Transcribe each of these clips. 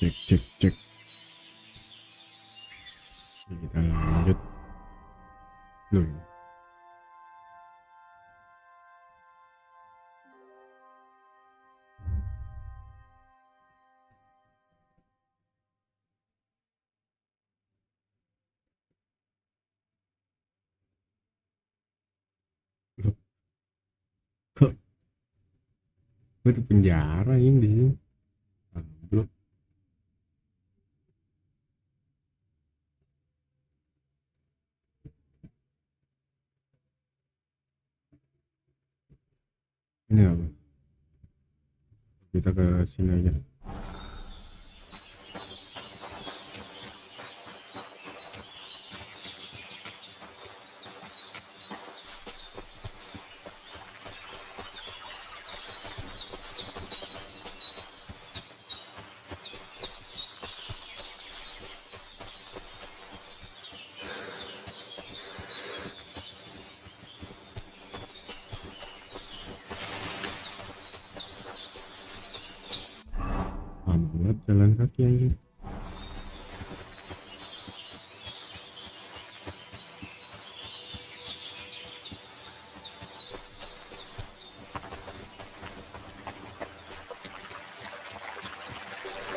Cek. Kita lanjut dulu. Kok itu penjara ini? Belum. Ini apa? Kita ke sini aja. Banget jalan kaki anjing.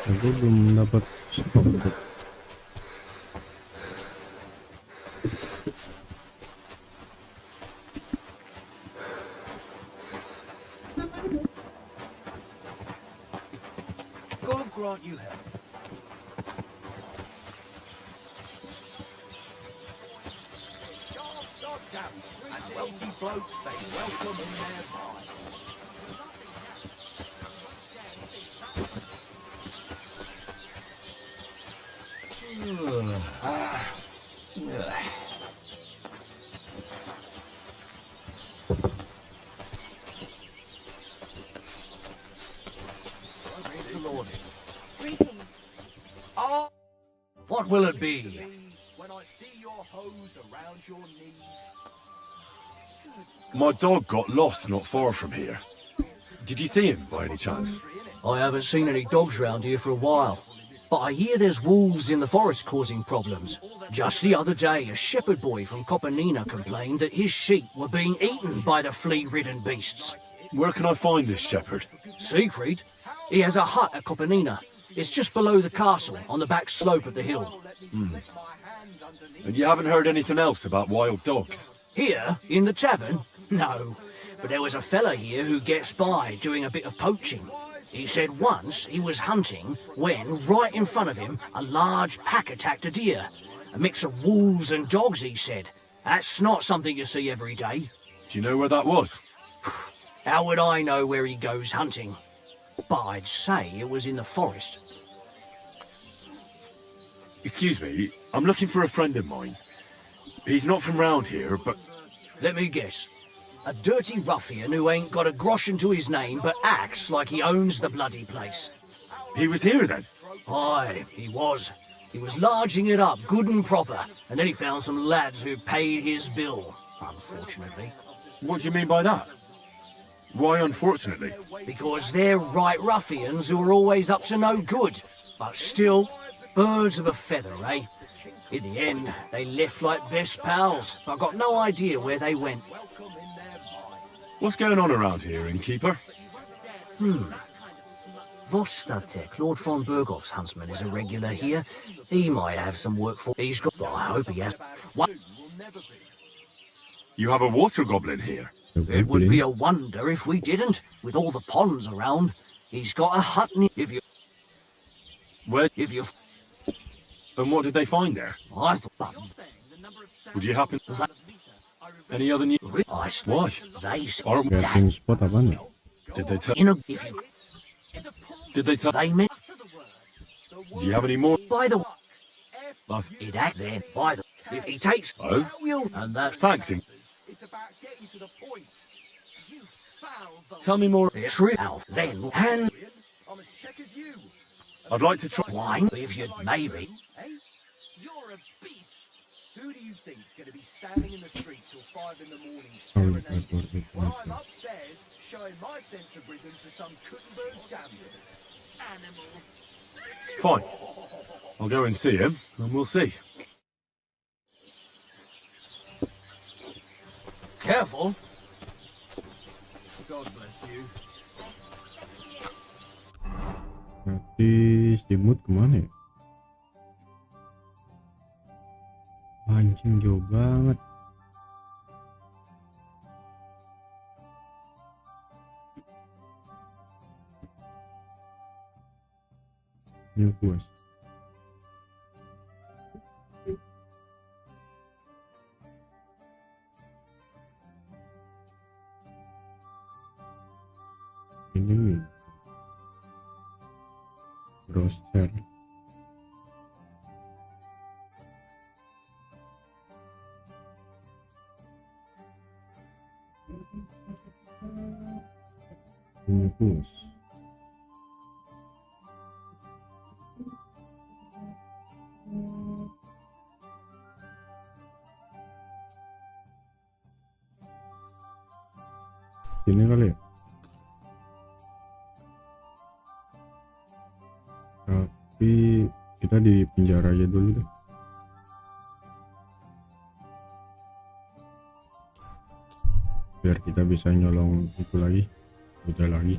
Aku belum dapat stok. God grant you help. And wealthy blokes, they welcome in their pie. Greetings. Oh, what will it be? When I see your hose around your knees. My dog got lost not far from here. Did you see him by any chance? I haven't seen any dogs round here for a while, but I hear there's wolves in the forest causing problems. Just the other day, a shepherd boy from Kopanina complained that his sheep were being eaten by the flea-ridden beasts. Where can I find this shepherd? Siegfried? He has a hut at Kopanina. It's just below the castle, on the back slope of the hill. And you haven't heard anything else about wild dogs? Here, in the tavern? No. But there was a fella here who gets by doing a bit of poaching. He said once he was hunting when, right in front of him, a large pack attacked a deer. A mix of wolves and dogs, he said. That's not something you see every day. Do you know where that was? How would I know where he goes hunting? But I'd say it was in the forest. Excuse me, I'm looking for a friend of mine. He's not from round here, but... Let me guess. A dirty ruffian who ain't got a groschen to his name but acts like he owns the bloody place. He was here then? Aye, he was. He was larging it up good and proper, and then he found some lads who paid his bill, unfortunately. What do you mean by that? Why unfortunately? Because they're right ruffians who are always up to no good. But still, birds of a feather, eh? In the end, they left like best pals, but got no idea where they went. What's going on around here, innkeeper? Vostatek, Lord von Berghoff's huntsman, is a regular here. He might have some work for... He's got... I hope he has... What? You have a water goblin here? It would be a wonder if we didn't, with all the ponds around. He's got a hut near... If you... Where? If you... And what did they find there? I thought... Would you happen... That... Any other news? I... Why? They said... Or... Camping spot apa nih? Did they tell... In a... If you... Did they tell... They meant... Do you have any more? By the... Last... It act then, by the... If he takes... Oh? We'll... And that's... Thanks, It's about getting to the point. You foul Tell me more. It's real. Then... And... I'm as check as you. I'd like to try... Wine, if you'd maybe... Hey, you're a beast. Who do you think's going to be standing in the street till 5 in the morning serenading while I'm upstairs showing my sense of rhythm to some Kuttenberg damsel? Animal. Fine. I'll go and see him, and we'll see. Careful. God bless you. Berarti si Mood kemana ya? Anjing jauh banget. New quest. Ini roster. New quest. Ini kali ya. Tapi kita di penjara aja dulu deh. Biar kita bisa nyolong itu lagi, udah lagi.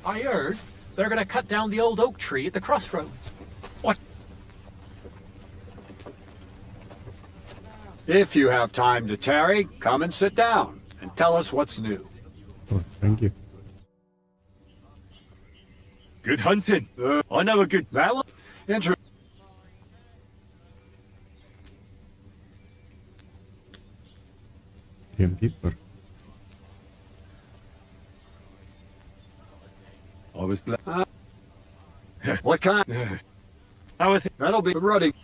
I heard they're gonna cut down the old oak tree at the crossroads. What? If you have time to tarry, come and sit down and tell us what's new. Oh, thank you. Good hunting. I know a good... That was interesting. Gamekeeper. I was... What kind? How are things? That'll be ruddy.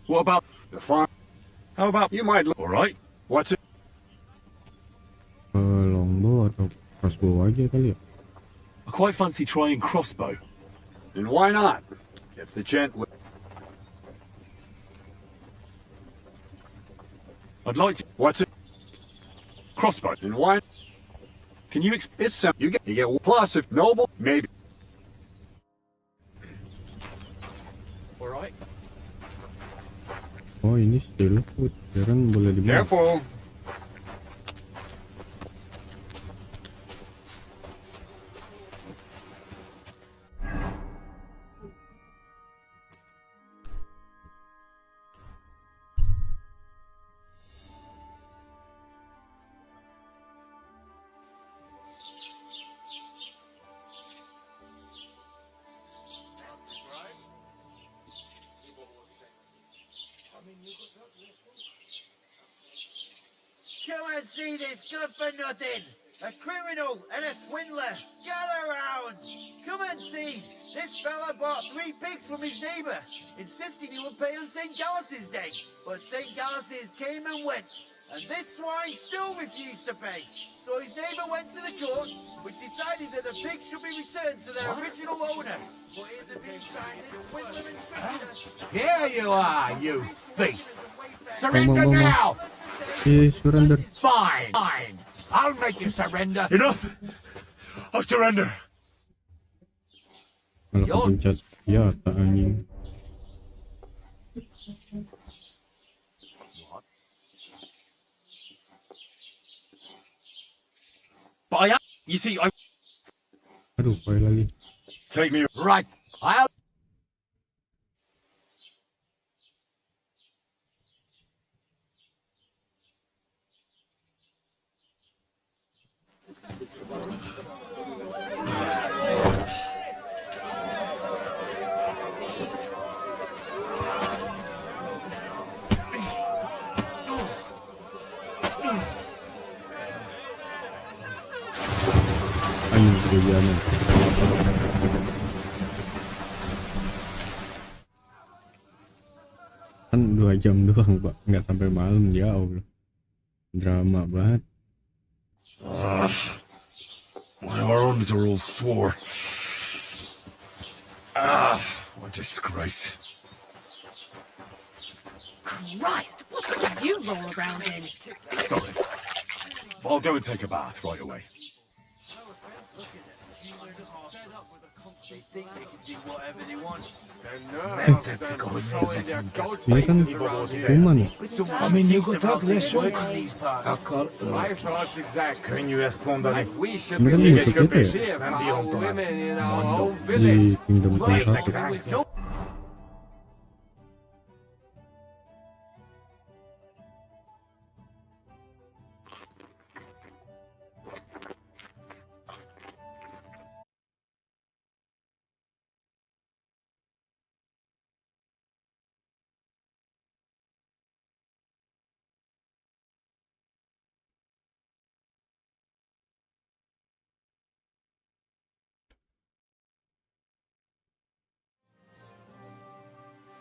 What about... The farm. How about... You might look. All right. What's it? Longbow atau crossbow aja kali ya. I quite fancy trying crossbow. And why not? If the gent would. I'd like to... What's it? Crossbow. And why? Can you... It's simple. You get plus if noble, maybe. All right. Oh ini still food, keren boleh dibawa. Careful. Come and see this good for nothing. A criminal and a swindler. Gather round. Come and see. This fella bought 3 pigs from his neighbour, insisting he would pay on St. Gallus's Day. But St. Gallus's came and went, and this swine still refused to pay. So his neighbour went to the court, which decided that the pigs should be returned to their original owner. But in the meantime, this swindler and swindler... Here you are, you thief. Surrender now! Surrender. Fine, fine. I'll make you surrender. Enough! I surrender. Malah kepencet ya tak anjing. But I am... You see, I... Aduh, pay lagi. Take me... Right. I'll... Anjing kejaman. Kan 2 jam doang pak, nggak sampai malam. Ya Allah, drama banget. My arms are all sore. What a disgrace. Christ, what did you roll around in? Sorry. I'll go and take a bath right away. They think they can do whatever they want. Ini kan kuman ya. I mean, you could talk this work in these parts. Can you respond on it? We should Ini kan be musuh kita ya, see foul women in our own di village. Kingdom Come Please, 1. Necrank.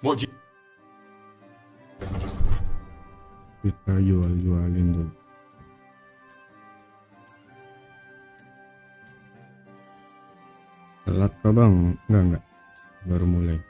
What do you... Kita jualin dulu. Telat kah bang? Enggak, baru mulai.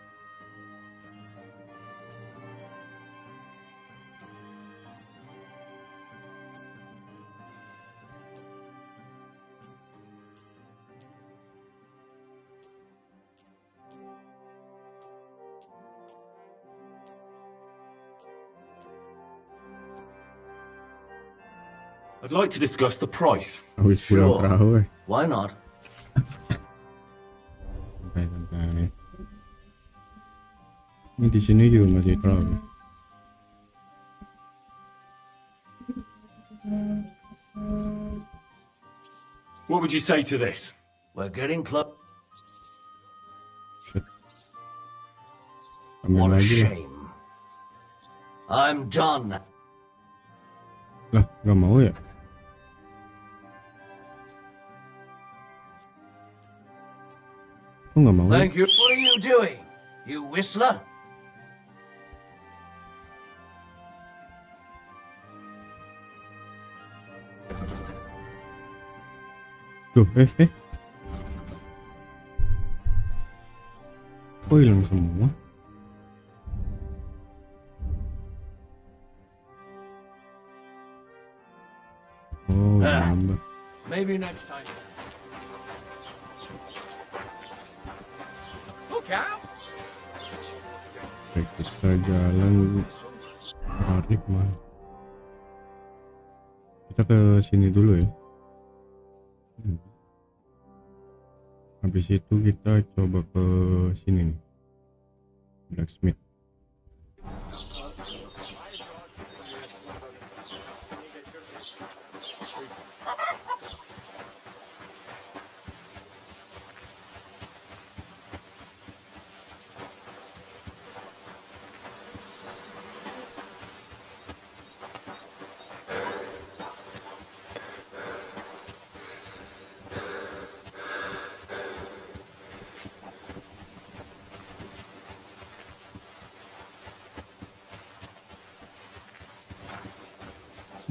I'd like to discuss the price. Habis pulang Sure. perahu Why not? santai. Ini di sini juga masih perahu. What would you say to this? We're getting close. Shit. Ambil What a lagi lah. shame. I'm done. Lah, nggak mau ya? Kok nggak mau? Thank you. What are you doing? You whistler? Tuh, kok hilang semua? Oh, lambat. Maybe next time. Look out! Oke, kita jalan lari kemana? Kita ke sini dulu ya. Habis itu kita coba ke sini nih, blacksmith.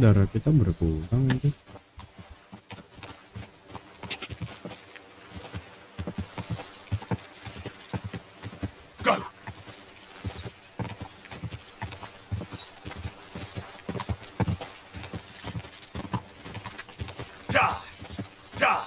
Darah kita berkurang itu. Go! Die! Die!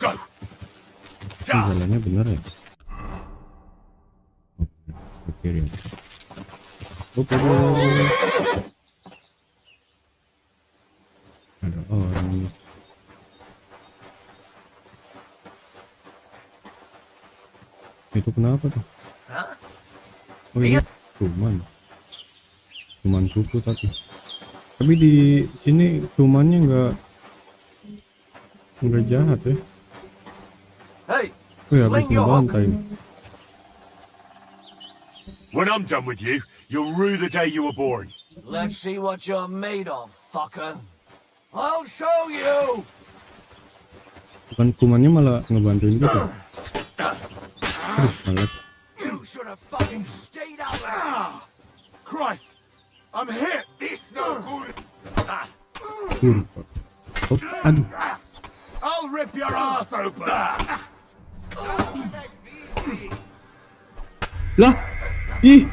Go! Ini jalannya bener ya? Oh, ke kiri. Oke, ada orang nih. Itu kenapa tuh? Oh ini cuman suku tapi di sini cumannya nggak jahat ya. Hey, Oh ya, habis sling your hook. ngebantai nih. When I'm done with you, you'll rue the day you were born. Let's see what you're made of, fucker. I'll show you! Bukan kumannya malah ngebantuin gitu. Aduh, malah. You should have fucking stayed out there! Christ! I'm hit! This no good! Kurva. Oh, aduh. I'll rip your ass open! Lah, ih,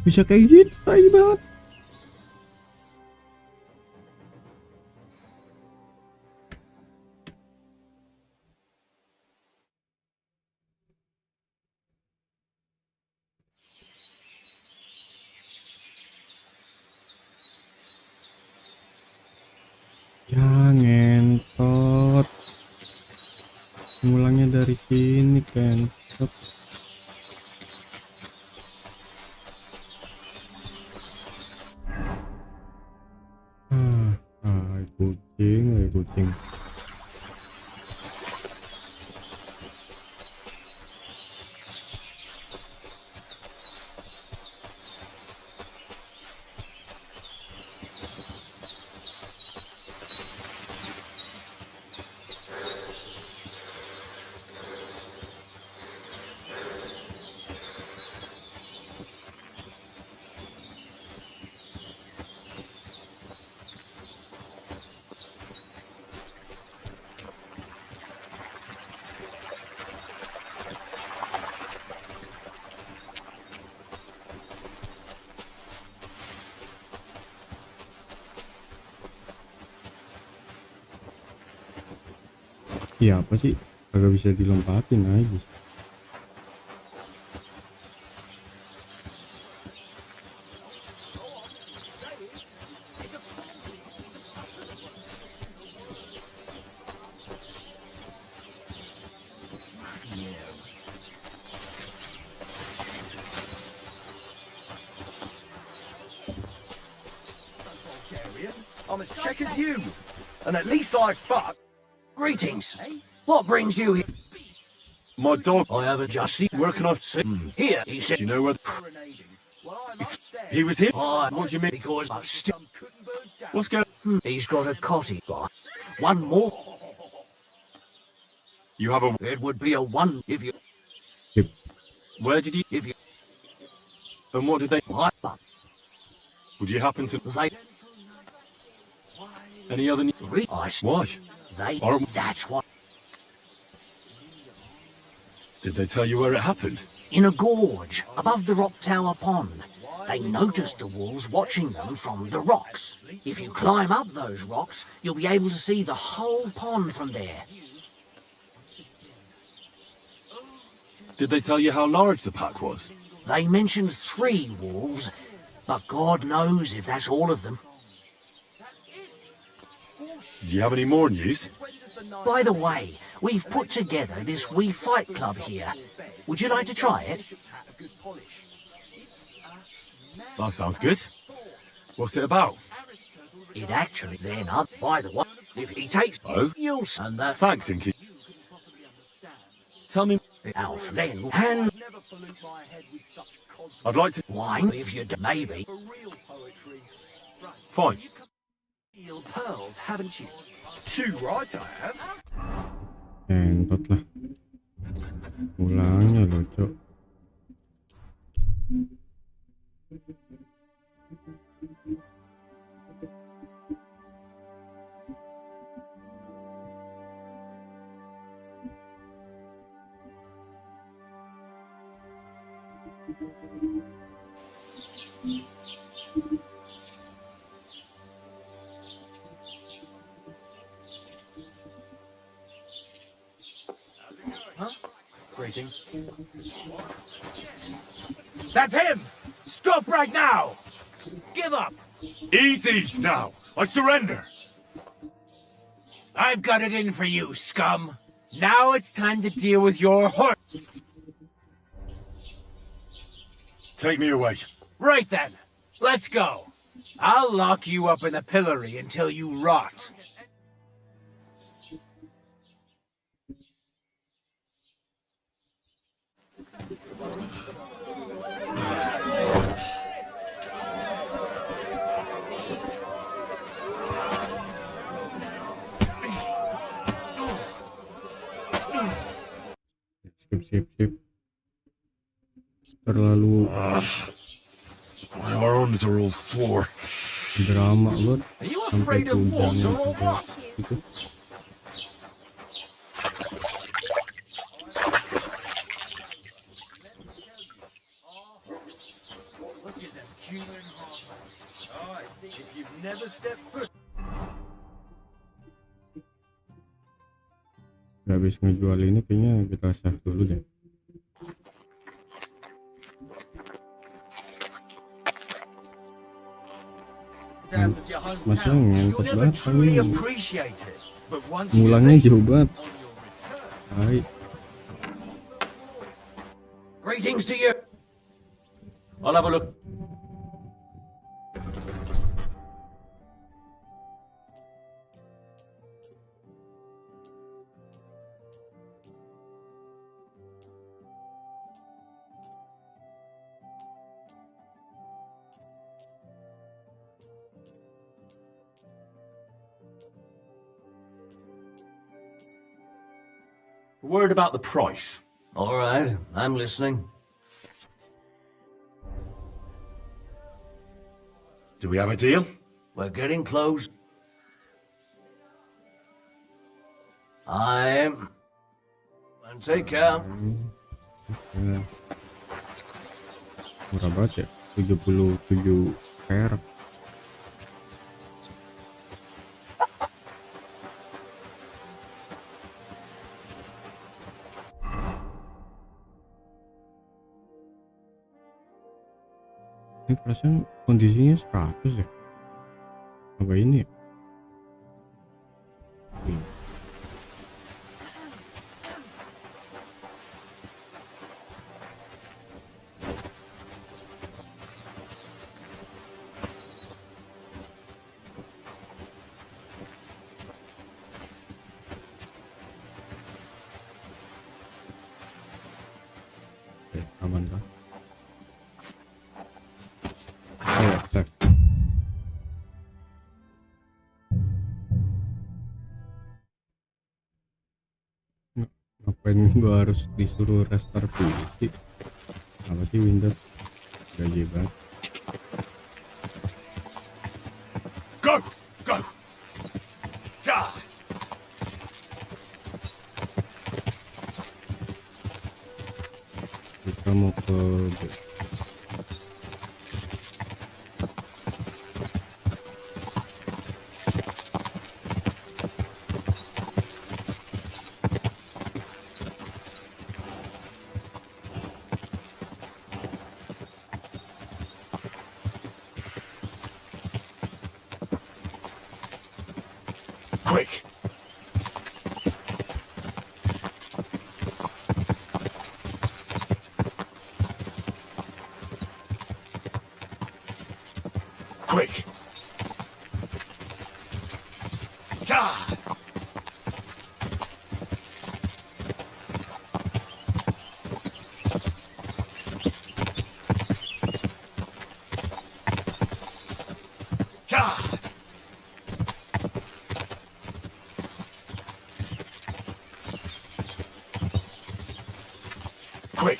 bisa kayak gitu, tai banget. Ya ngentot. Mulangnya dari sini kentot. Kucing. Iya apa sih? Agak bisa dilompatin aja. I'm as Czech as you, and at least I fuck. Greetings. What brings you here? My dog, I have a just seen working off. here. He said, Do you know where? Well, I'm upstairs. He was here? I What do you mean? because I still. What's going He's got a cottage. One more. You have a. It would be a one if you. Where did you. If you. And what did they. What? But Would you happen to. they. Any other. I. Why? They. Or- That's what. Did they tell you where it happened? In a gorge above the rock tower pond. They noticed the wolves watching them from the rocks. If you climb up those rocks, you'll be able to see the whole pond from there. Did they tell you how large the pack was? They mentioned 3 wolves, but God knows if that's all of them. Do you have any more news? By the way, we've put together this wee fight club here. Would you like to try it? That sounds good. What's it about? It actually then up. By the way, if he takes Oh? you'll and that Thanks, Inky. Tell me. Alf then and I'd like to. wine if you maybe. Fine. Real pearls, haven't you? 2 right, I have. Kentot lah. Mulangnya loh, Cok. Greetings. That's him! Stop right now! Give up! Easy now. I surrender. I've got it in for you, scum. Now it's time to deal with your horse. Take me away. Right then, let's go. I'll lock you up in the pillory until you rot. Sip. Terlalu My arms are all sore. drama banget. Are you Sampai afraid of water or what? Gitu. Look at them human hormones. Oh, I think if you've never stepped foot. Gak habis ngejual ini kayaknya kita sah dulu deh. Masnya ngentot banget kali ini. Mulangnya jauh banget. Hai. Greetings to you. I'll have a look. A word about the price. All right, I'm listening. Do we have a deal? We're getting close. I'm... And take care. Ya. Murah banget ya, 77 perak. Ini perasaan kondisinya 100 ya? Apa ini ya? Oke, aman kah? Save. Ngapain gua harus disuruh restart PC? Apa sih Windows? Gaji banget. Go! Go! Ja! Kita mau ke Quick! Quick! Ja! Ja! Quick!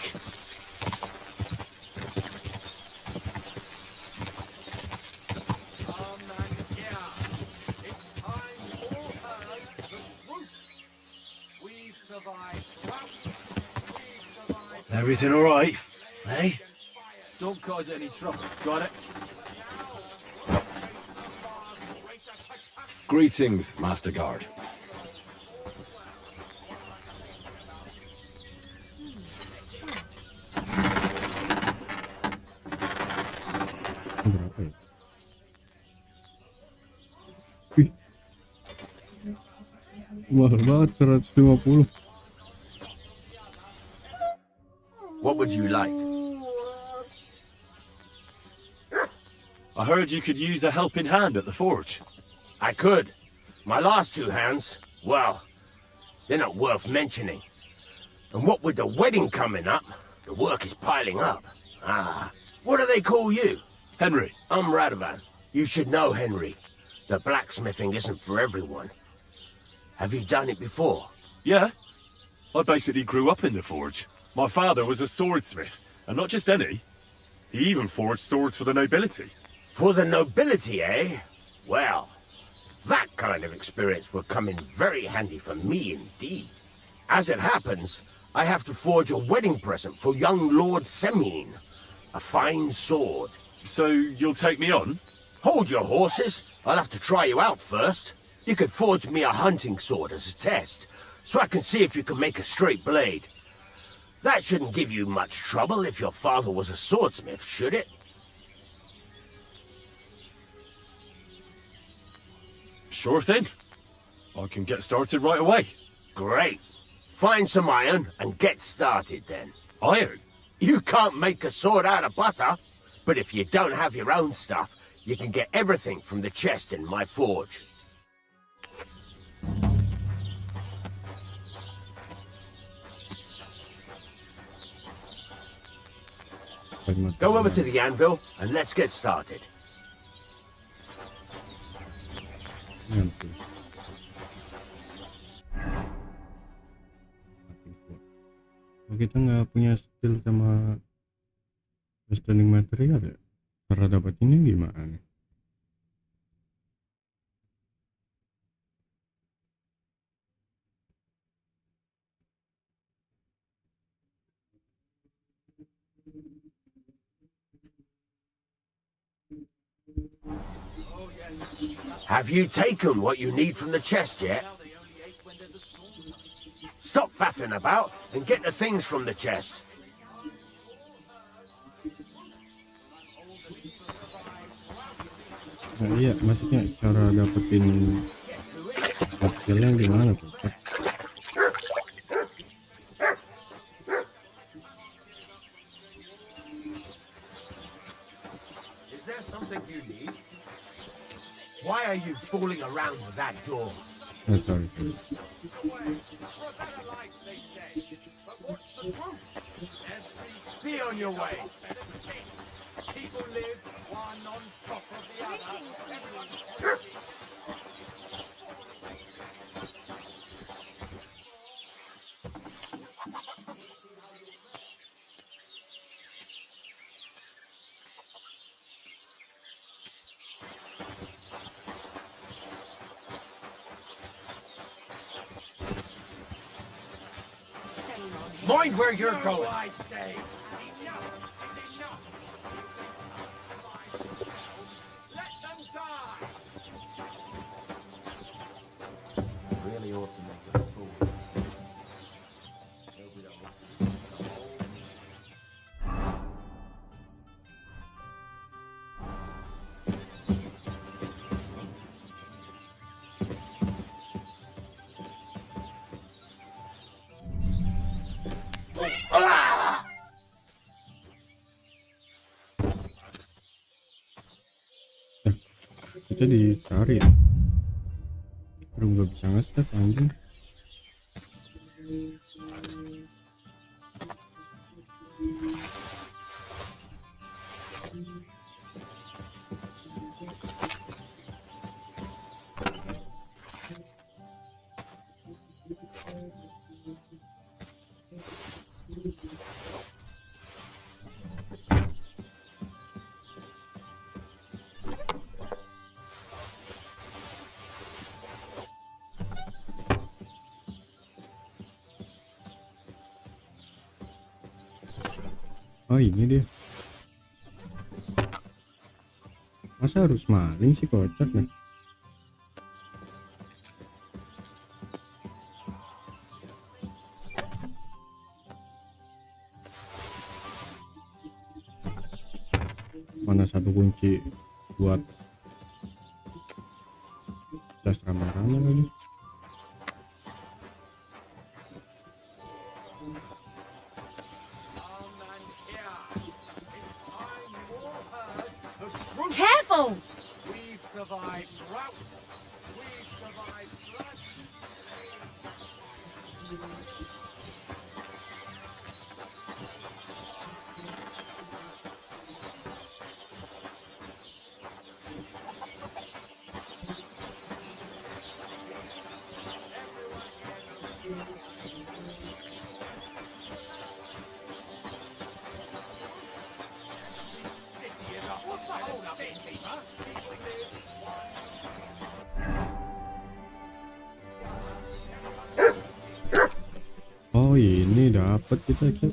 Everything all right? Hey? Don't cause any trouble. Got it? Greetings, Master Guard. berapa ya? Wih. Mahal banget 150. you like? I heard you could use a helping hand at the forge. I could. My last 2 hands, well, they're not worth mentioning. And what with the wedding coming up, the work is piling up. What do they call you? Henry. I'm Radovan. You should know, Henry, that blacksmithing isn't for everyone. Have you done it before? Yeah. I basically grew up in the forge. My father was a swordsmith, and not just any. He even forged swords for the nobility. For the nobility, eh? Well, that kind of experience will come in very handy for me indeed. As it happens, I have to forge a wedding present for young Lord Semine. A fine sword. So you'll take me on? Hold your horses. I'll have to try you out first. You could forge me a hunting sword as a test, so I can see if you can make a straight blade. That shouldn't give you much trouble if your father was a swordsmith, should it? Sure thing. I can get started right away. Great. Find some iron and get started then. Iron? You can't make a sword out of butter, but if you don't have your own stuff, you can get everything from the chest in my forge. Go over to the anvil and let's get started. Kalau kita nggak punya skill sama standing material ya, cara dapatinnya gimana? Have you taken what you need from the chest yet? Stop faffing about and get the things from the chest. Nah, iya, maksudnya cara dapetin skillnya gimana tuh? Is there something you need? Why are you fooling around with that door? Sorry. Be on your way. People live one on top of the other. Mind where you're going. I say, enough is enough. Let them die. Really ought to make us fool. Kita dicari ya. Aduh, nggak bisa nge-step anjing. Oh, ini dia. Masa harus maling sih, kocak nih. Mana satu kunci buat jas rame-rame lagi. survived drought. We've survived flood. Oh ini dapat kita cek.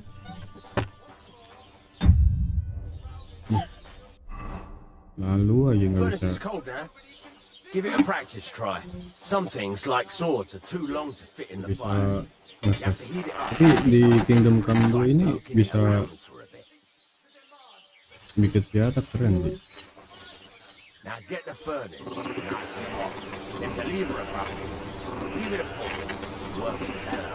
Lalu aja nggak Furnace bisa. is cold now. Give it a practice try. Some things, like swords, are too long to fit in the fire. You have to heat it up. Tapi di Kingdom Come 2 ini Poking it bisa around for a bit. bikin senjata keren sih. Now get the furnace nice and hot. There's a lever above it. Give it a pull. Works better.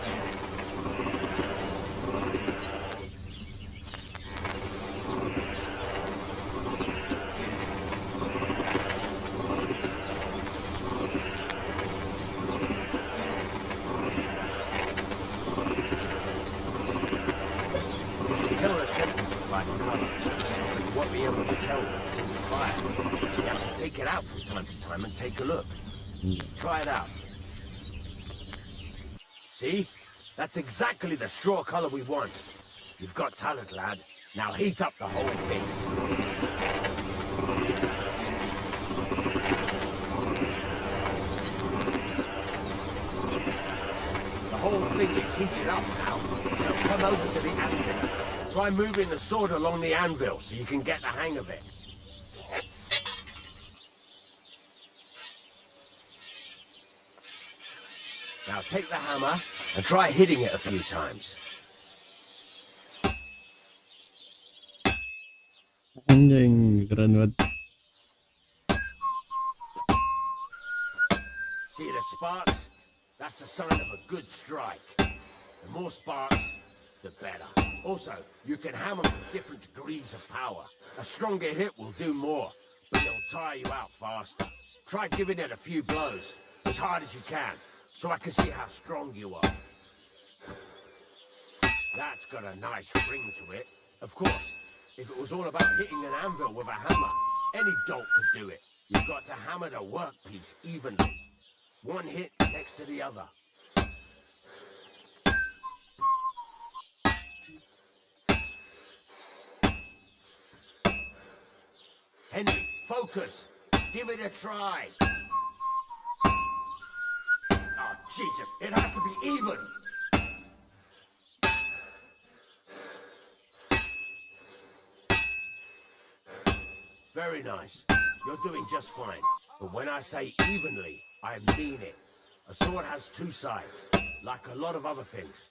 Tell the temperature by the colour. You won't be able to tell when it's in the fire. You have to take it out from time to time and take a look. Try it out. See? That's exactly the straw colour we want. You've got talent, lad. Now heat up the whole thing. The whole thing is heated up now. So come over to the anvil. Try moving the sword along the anvil so you can get the hang of it. Now take the hammer and try hitting it a few times. Anjing keren banget. See the sparks? That's the sign of a good strike. The more sparks, the better. Also, you can hammer with different degrees of power. A stronger hit will do more, but it'll tire you out faster. Try giving it a few blows, as hard as you can, so I can see how strong you are. That's got a nice ring to it. Of course, if it was all about hitting an anvil with a hammer, any dolt could do it. You've got to hammer the workpiece evenly. One hit next to the other. Henry, focus. Give it a try. Oh, Jesus, it has to be even. Very nice. You're doing just fine. But when I say evenly, I mean it. A sword has two sides, like a lot of other things,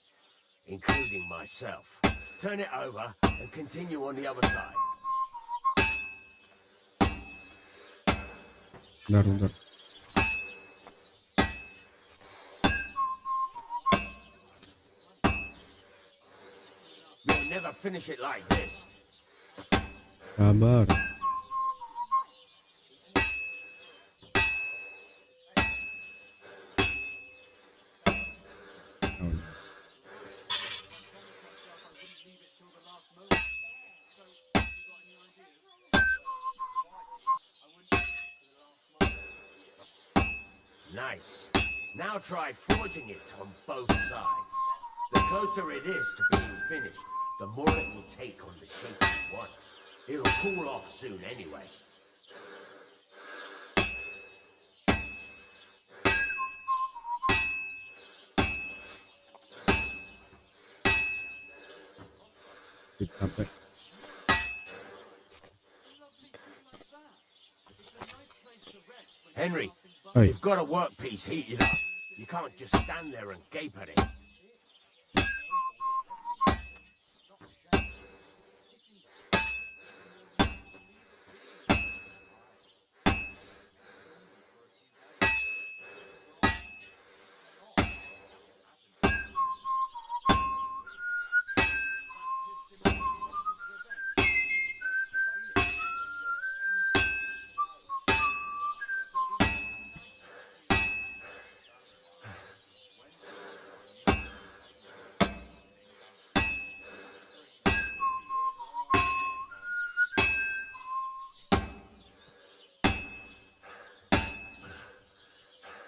including myself. Turn it over and continue on the other side. Bentar. You'll never finish it like this. Sabar. Nice. Now try forging it on both sides. The closer it is to being finished, the more it will take on the shape you want. It'll cool off soon anyway. Capek. Henry, Oi. you've got a workpiece heated up. You can't just stand there and gape at it.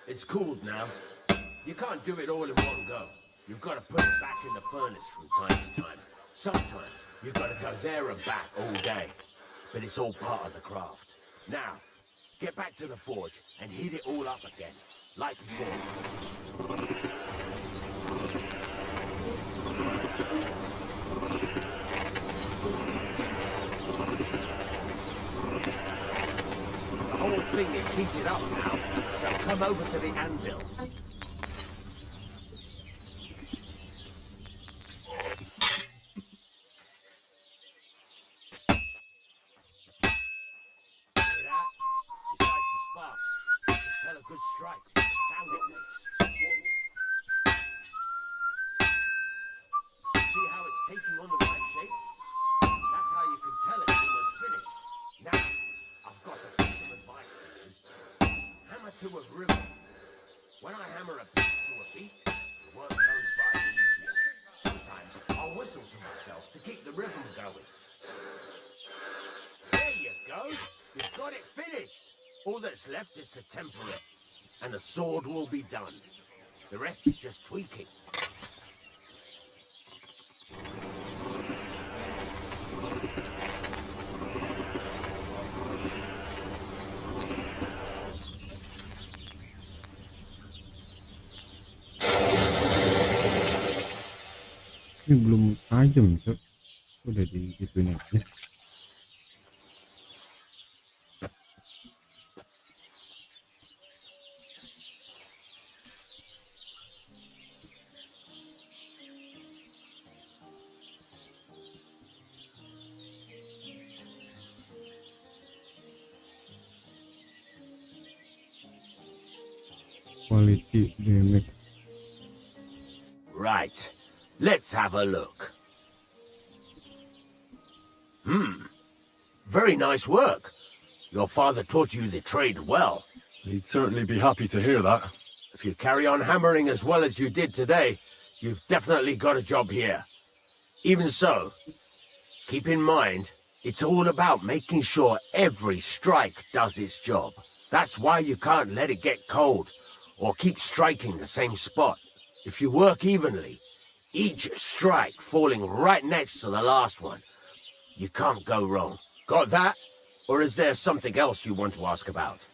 It's cooled now. You can't do it all in one go. You've got to put it back in the furnace from time to time. Sometimes you've got to go there and back all day. But it's all part of the craft. Now, get back to the forge and heat it all up again, like before. The whole thing is heated up now, so come over to the anvil. Good strike. Sound it makes. See how it's taking on the right shape? That's how you can tell it's almost finished. Now, I've got a piece of advice for you. Hammer to a rhythm. When I hammer a piece to a beat, the work goes by easier. Sometimes I'll whistle to myself to keep the rhythm going. There you go. You've got it finished. All that's left is to temper it. And the sword will be done. The rest is just tweaking. Ini belum tajam, Cok. Udah digituin aja. Quality damage. Right. Let's have a look. Very nice work. Your father taught you the trade well. He'd certainly be happy to hear that. If you carry on hammering as well as you did today, you've definitely got a job here. Even so, keep in mind, it's all about making sure every strike does its job. That's why you can't let it get cold, or keep striking the same spot. If you work evenly, each strike falling right next to the last one, you can't go wrong. Got that? Or is there something else you want to ask about?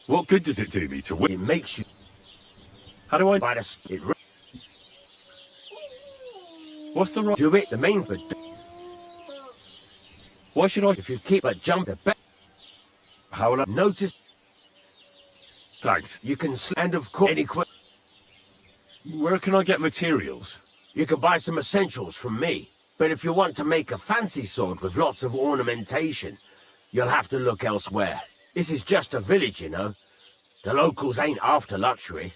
What good does it do me to win? It makes you... How do I... By the... It... What's the right... Do it, the main... Why should I... If you keep a jump at back... How will I... Notice... Thanks. You can... And of course... Any... Where can I get materials? You can buy some essentials from me. But if you want to make a fancy sword with lots of ornamentation, you'll have to look elsewhere. This is just a village, you know. The locals ain't after luxury.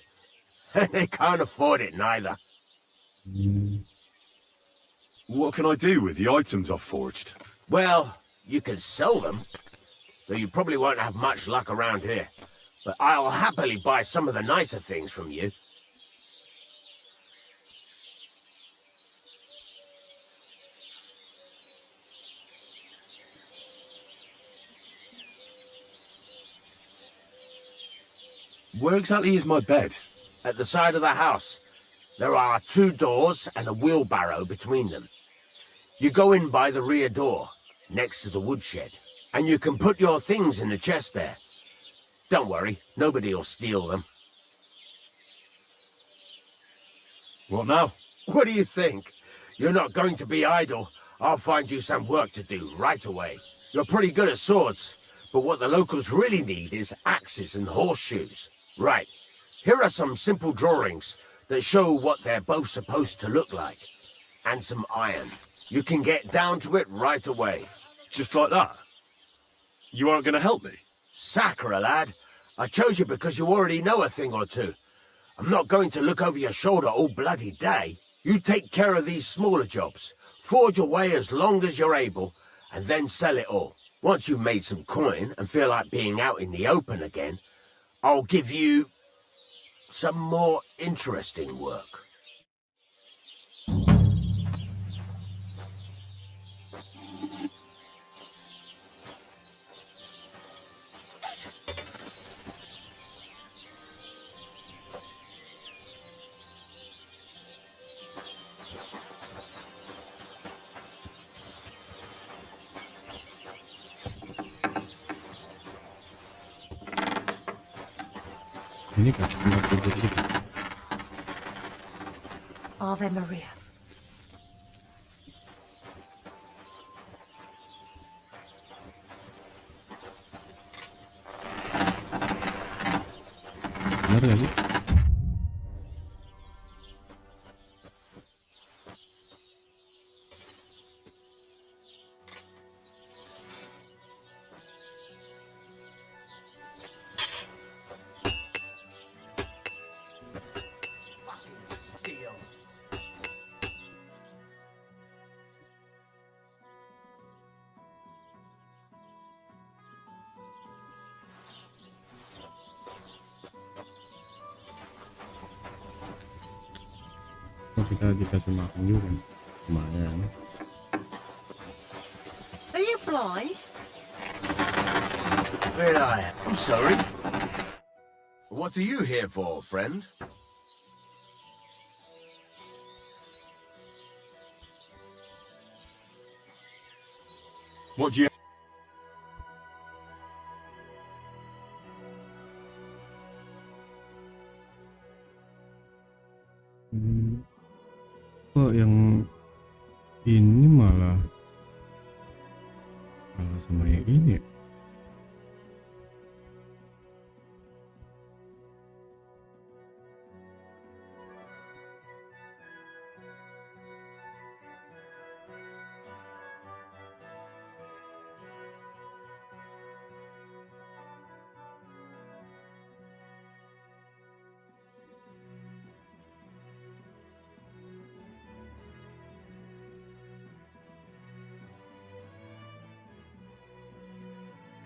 And they can't afford it neither. What can I do with the items I've forged? Well, you can sell them. Though you probably won't have much luck around here. But I'll happily buy some of the nicer things from you. Where exactly is my bed? At the side of the house. There are 2 doors and a wheelbarrow between them. You go in by the rear door, next to the woodshed, and you can put your things in the chest there. Don't worry, nobody will steal them. What now? What do you think? You're not going to be idle. I'll find you some work to do right away. You're pretty good at swords, but what the locals really need is axes and horseshoes. Right, here are some simple drawings that show what they're both supposed to look like. And some iron. You can get down to it right away. Just like that? You aren't going to help me? Sakura, lad. I chose you because you already know a thing or two. I'm not going to look over your shoulder all bloody day. You take care of these smaller jobs. Forge away as long as you're able, and then sell it all. Once you've made some coin and feel like being out in the open again, I'll give you some more interesting work. Ini kan tempat tidur kita. Ave Maria. Benar gak sih? Deal. Oh, kita dikasih makan juga. Lumayan. Are you blind? Where I am. I'm sorry. What are you here for, friend? What do you... Kok yang ini malah sama yang ini ya?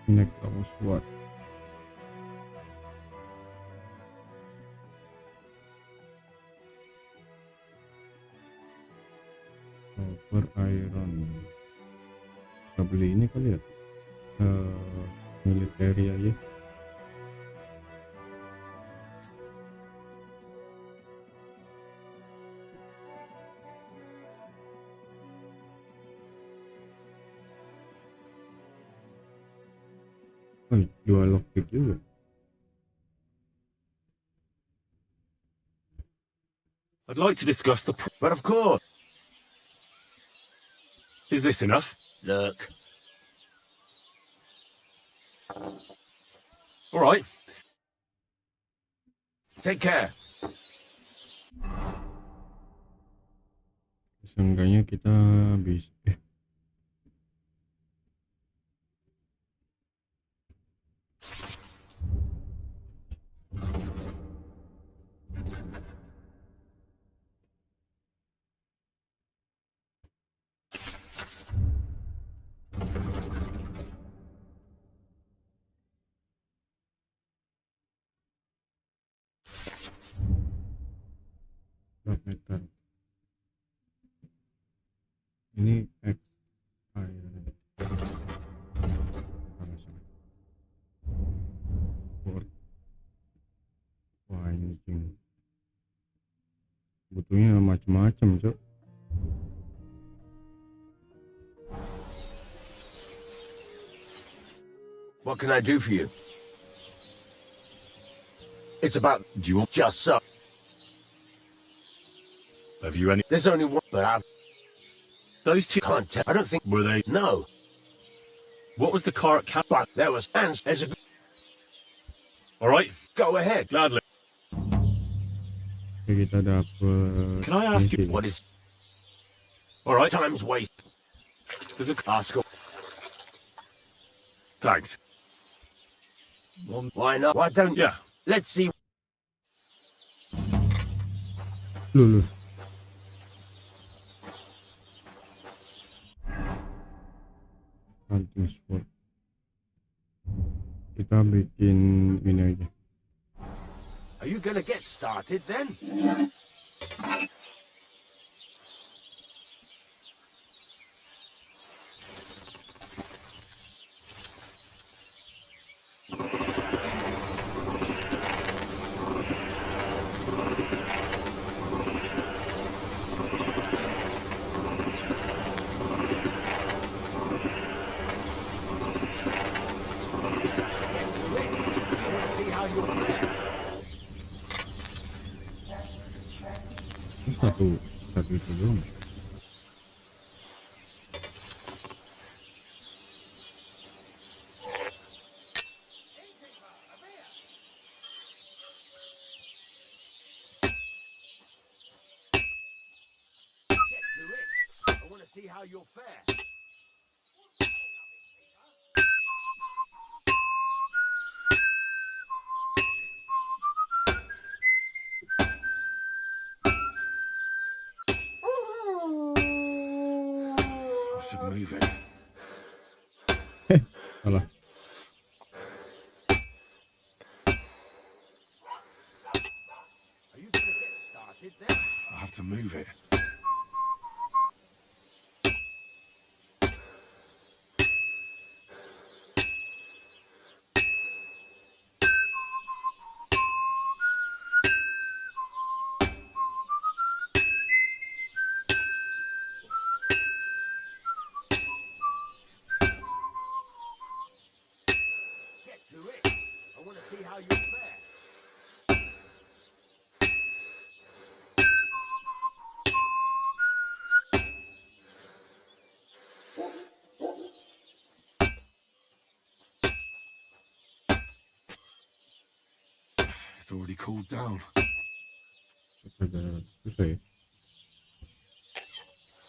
Connect our SWAT. Copper iron. Kita beli ini kali ya, military aja. Oh, jual lockpick juga. I'd like to discuss the... But of course. Is this enough? Look. All right. Take care. Seenggaknya kita bisa meter. Ini X iron. Wah, anjing. Butuhnya macam-macam, Cok. What can I do for you? It's about... Do you want... Just so. Have you any... There's only one, but I've... Those two... Can't tell. I don't think... Were they... No. What was the car at camp? But there was... And there's a... All right. Go ahead. Gladly. Kita dapat. Can I ask you... What is... All right. Time's waste. There's a... Ask her. Thanks. Why not? Why don't... Yeah. Let's see... Lulus. Hunting sword. Kita bikin ini aja. Are you gonna get started then? satu itu doang. Get to it. I want to see how you'll fare. I should move it. Salah. Are you going to get started then? I have to move it. Get to it. I want to see how you'll fare. It's already cooled down. Agak susah ya.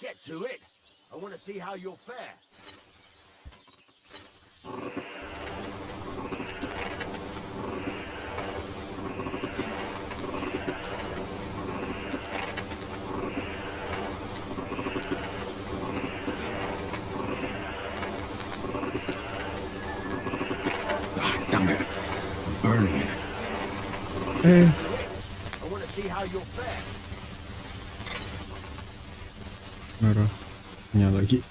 Get to it. I want to see how you'll fare. Ah, damn it. I'm burning it. I want to see how you'll fare. Merahnya lagi.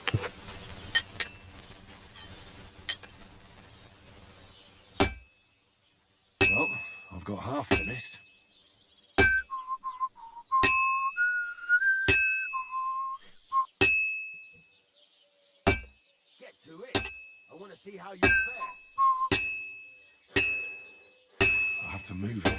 Well, I've got half finished. Get to it. I want to see how you'll fare. I have to move it.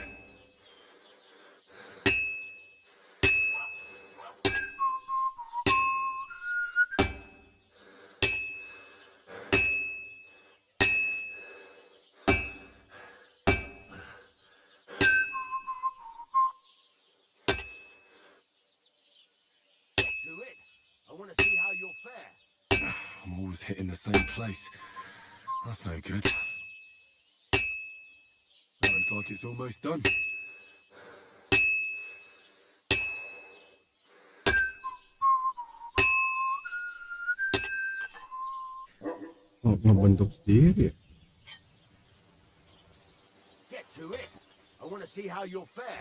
Get to it. I want to see how you'll fare. I'm always hitting the same place. That's no good. That looks like it's almost done. Oh, ngebentuk sendiri ya? Get to it. I want to see how you'll fare.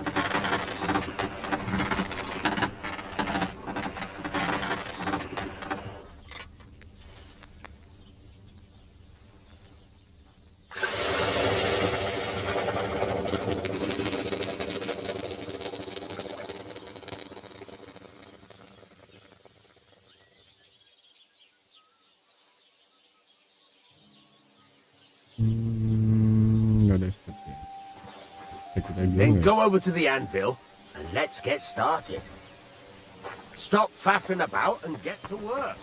Nggak ada seperti. Kita Then bilang ya. go over to the anvil and let's get started. Stop faffing about and get to work.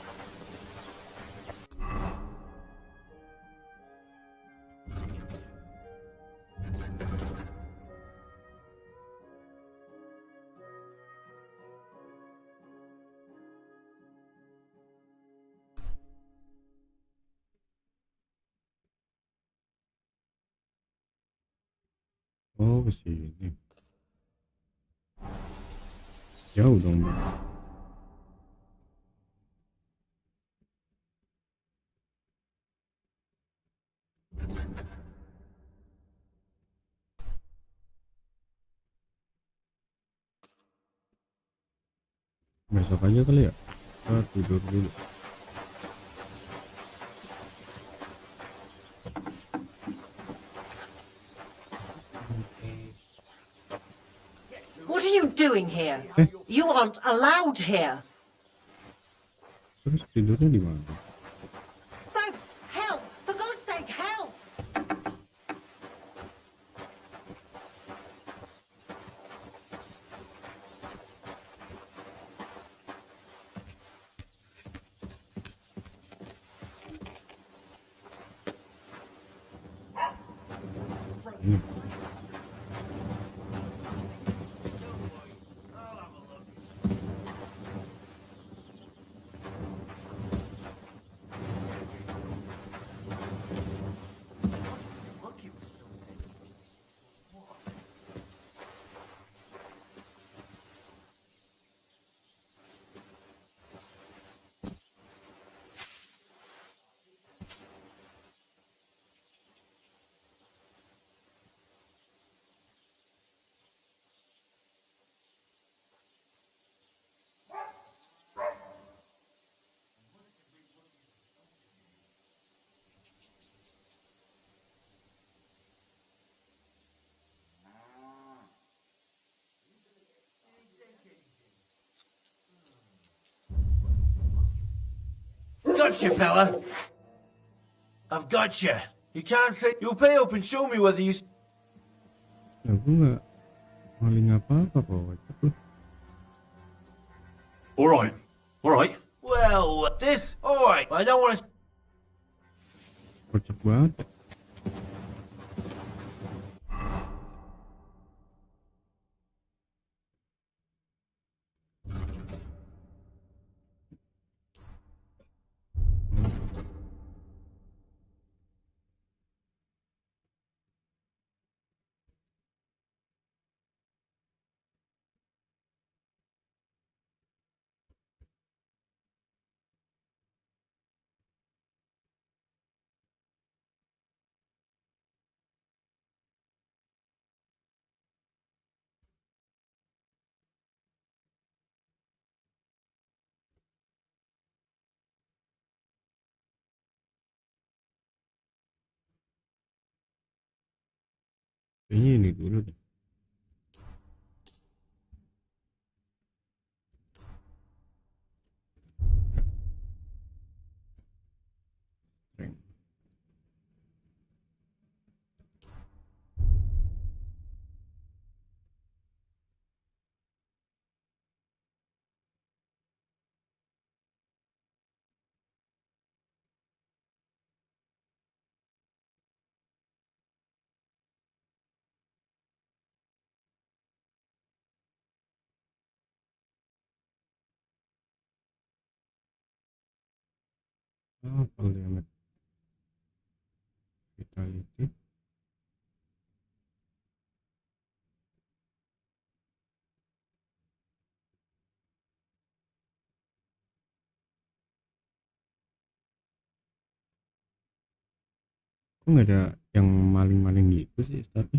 Oh, ke sini. Jauh dong, Bang. Besok aja kali ya. Kita tidur dulu. What are you doing here? You aren't allowed here. Terus tidurnya di mana? Folks, help! For God's sake, help! ini. Gotcha, fella. I've gotcha. You can't say. You'll pay up and show me whether you. Ya gue nggak maling apa-apa kok. Wajib lu. All right. All right. Well, this. All right. I don't want to. Kocak banget. Kayaknya ini dulu deh. Strength. Apa damage? Vitality. Kok nggak ada yang maling-maling gitu sih statnya?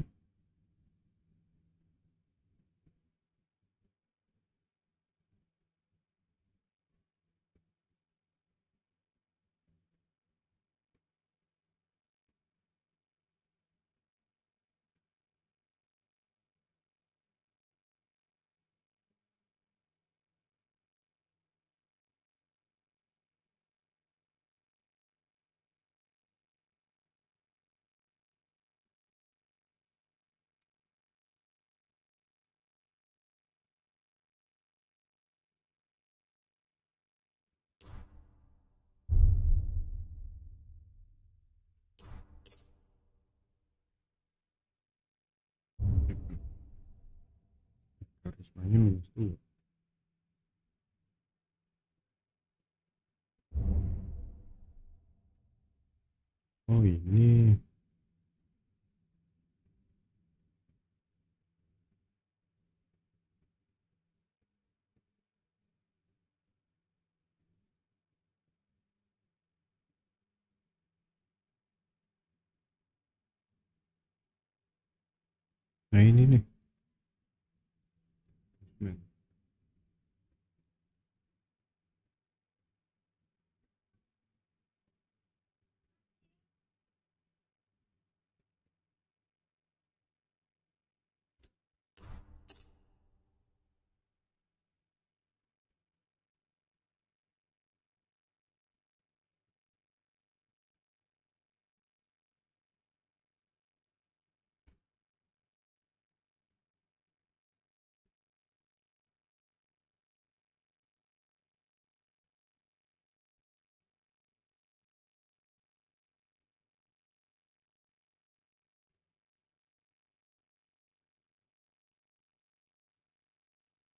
Karismanya -2. Oh ini. Nah ini nih. Men.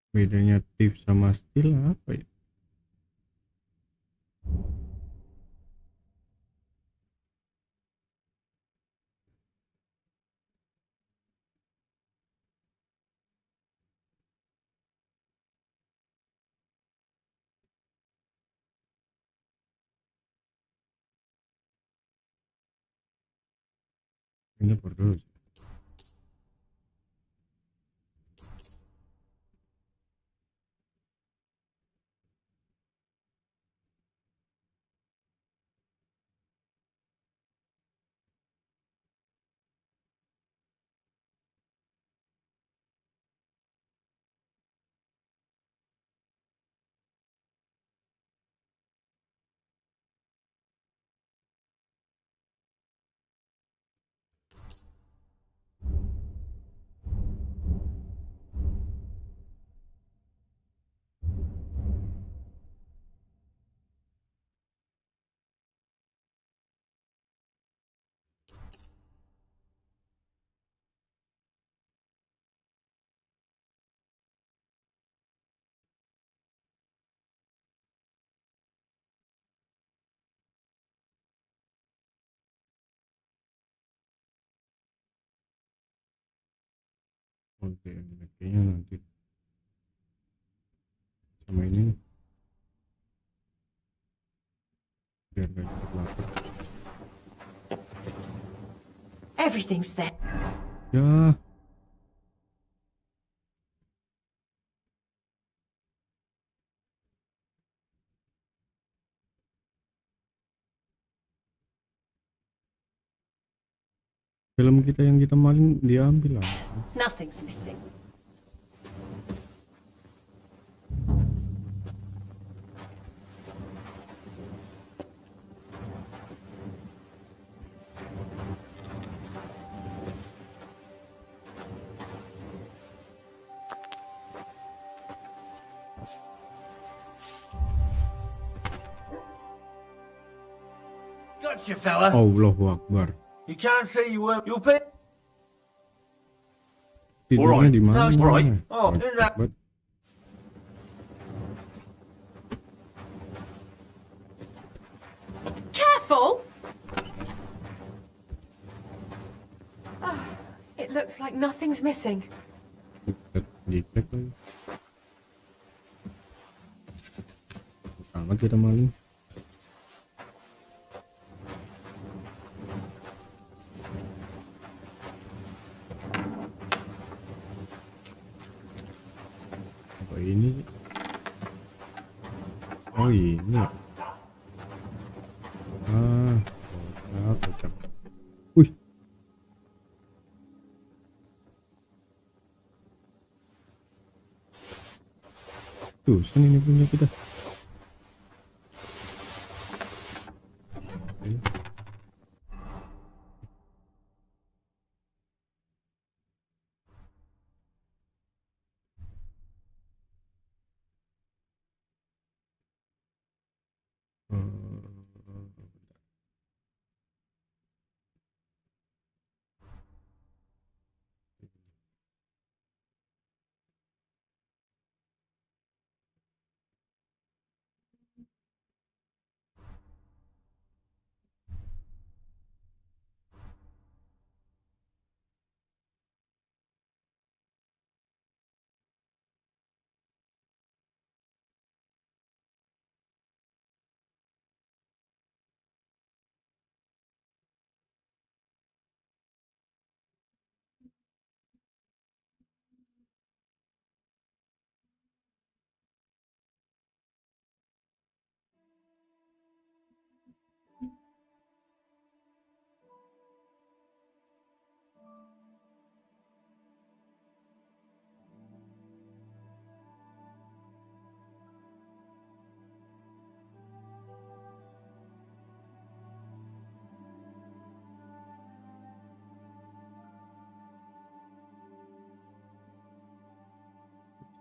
Bedanya tips sama skill apa ya? Ini perlu sih. Oke, kayaknya nanti sama ini biar gak cepet lapar. Everything's there. Ya, film kita yang kita maling diambil lah. Nothing's missing. Gotcha, fella. Allahu Akbar. You can't say you were. You'll pay. Tidurnya di mana? Alright. Oh, in that. But Careful! Oh, it looks like nothing's missing. diklik lagi. Sangat kita maling. Apa ini? Oh ini. Kocak. Wih. Tuh, sini ini punya kita.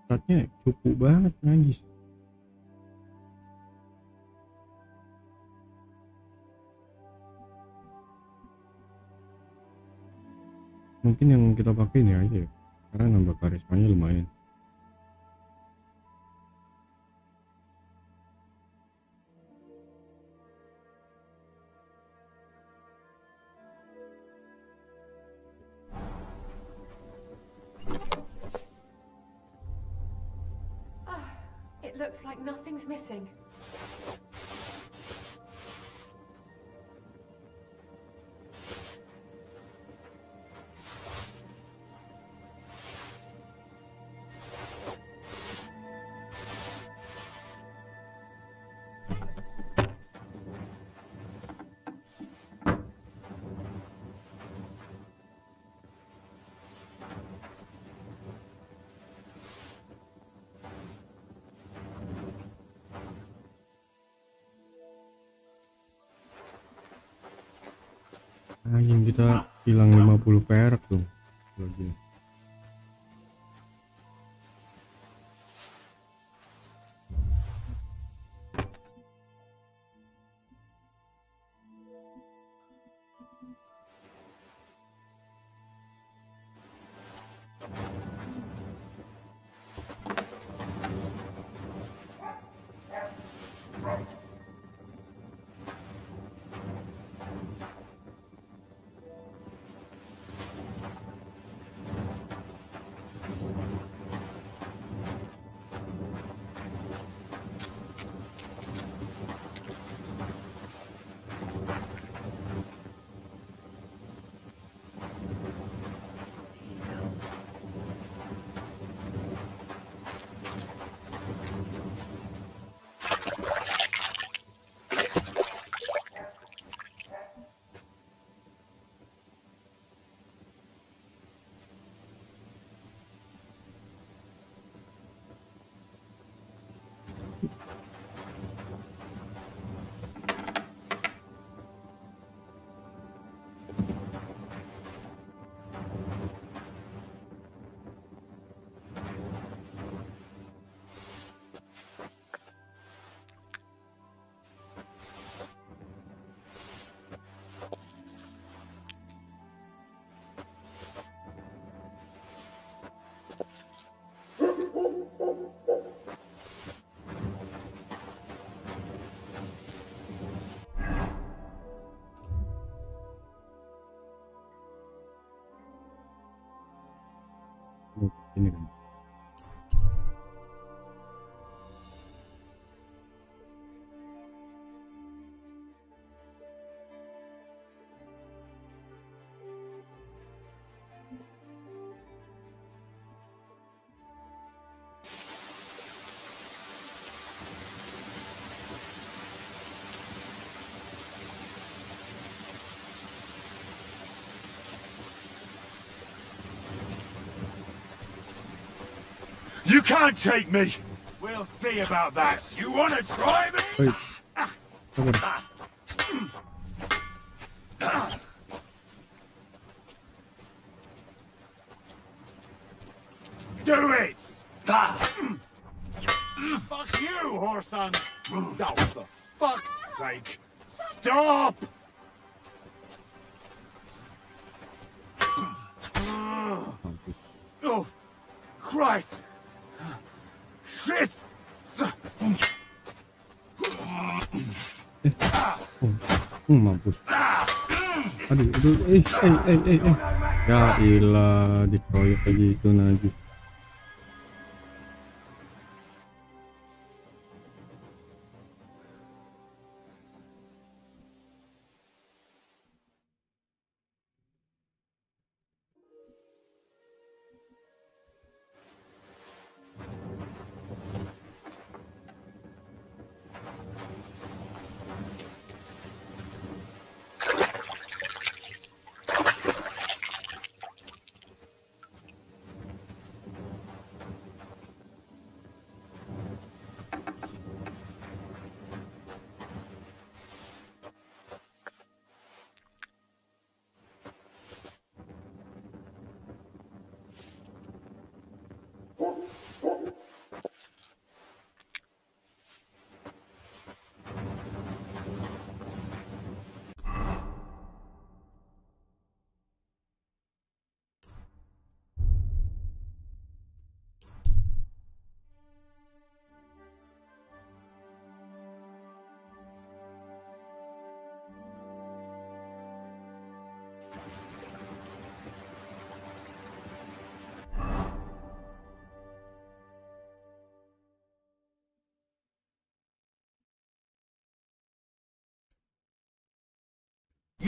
Statnya cukup banget najis. Mungkin yang kita pakai ini aja ya, karena nambah karismanya lumayan. looks like nothing's missing. Anjing, kita hilang 50 perak tuh kalau gini. Ini kan. You can't take me! We'll see about that. You wanna try me? Oi. Sabar. Do it! Fuck you, Horson! Oh, for fuck's sake! Stop! Oh, Christ! Shit! Mampus. Aduh, ya ilah, dikeroyok kayak gitu najis.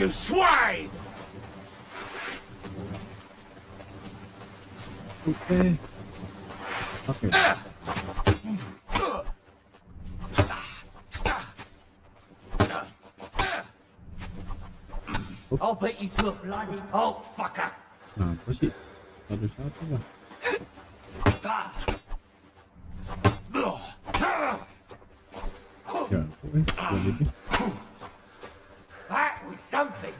You swine! Oke. I'll beat you to a bloody pulp, fucker. Nah, apa sih? Satu-satu lah. Ya, jadi That was something.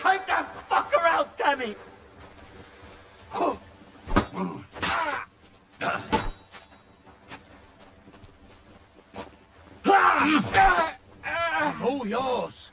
Take that fucker out, damn it! All yours.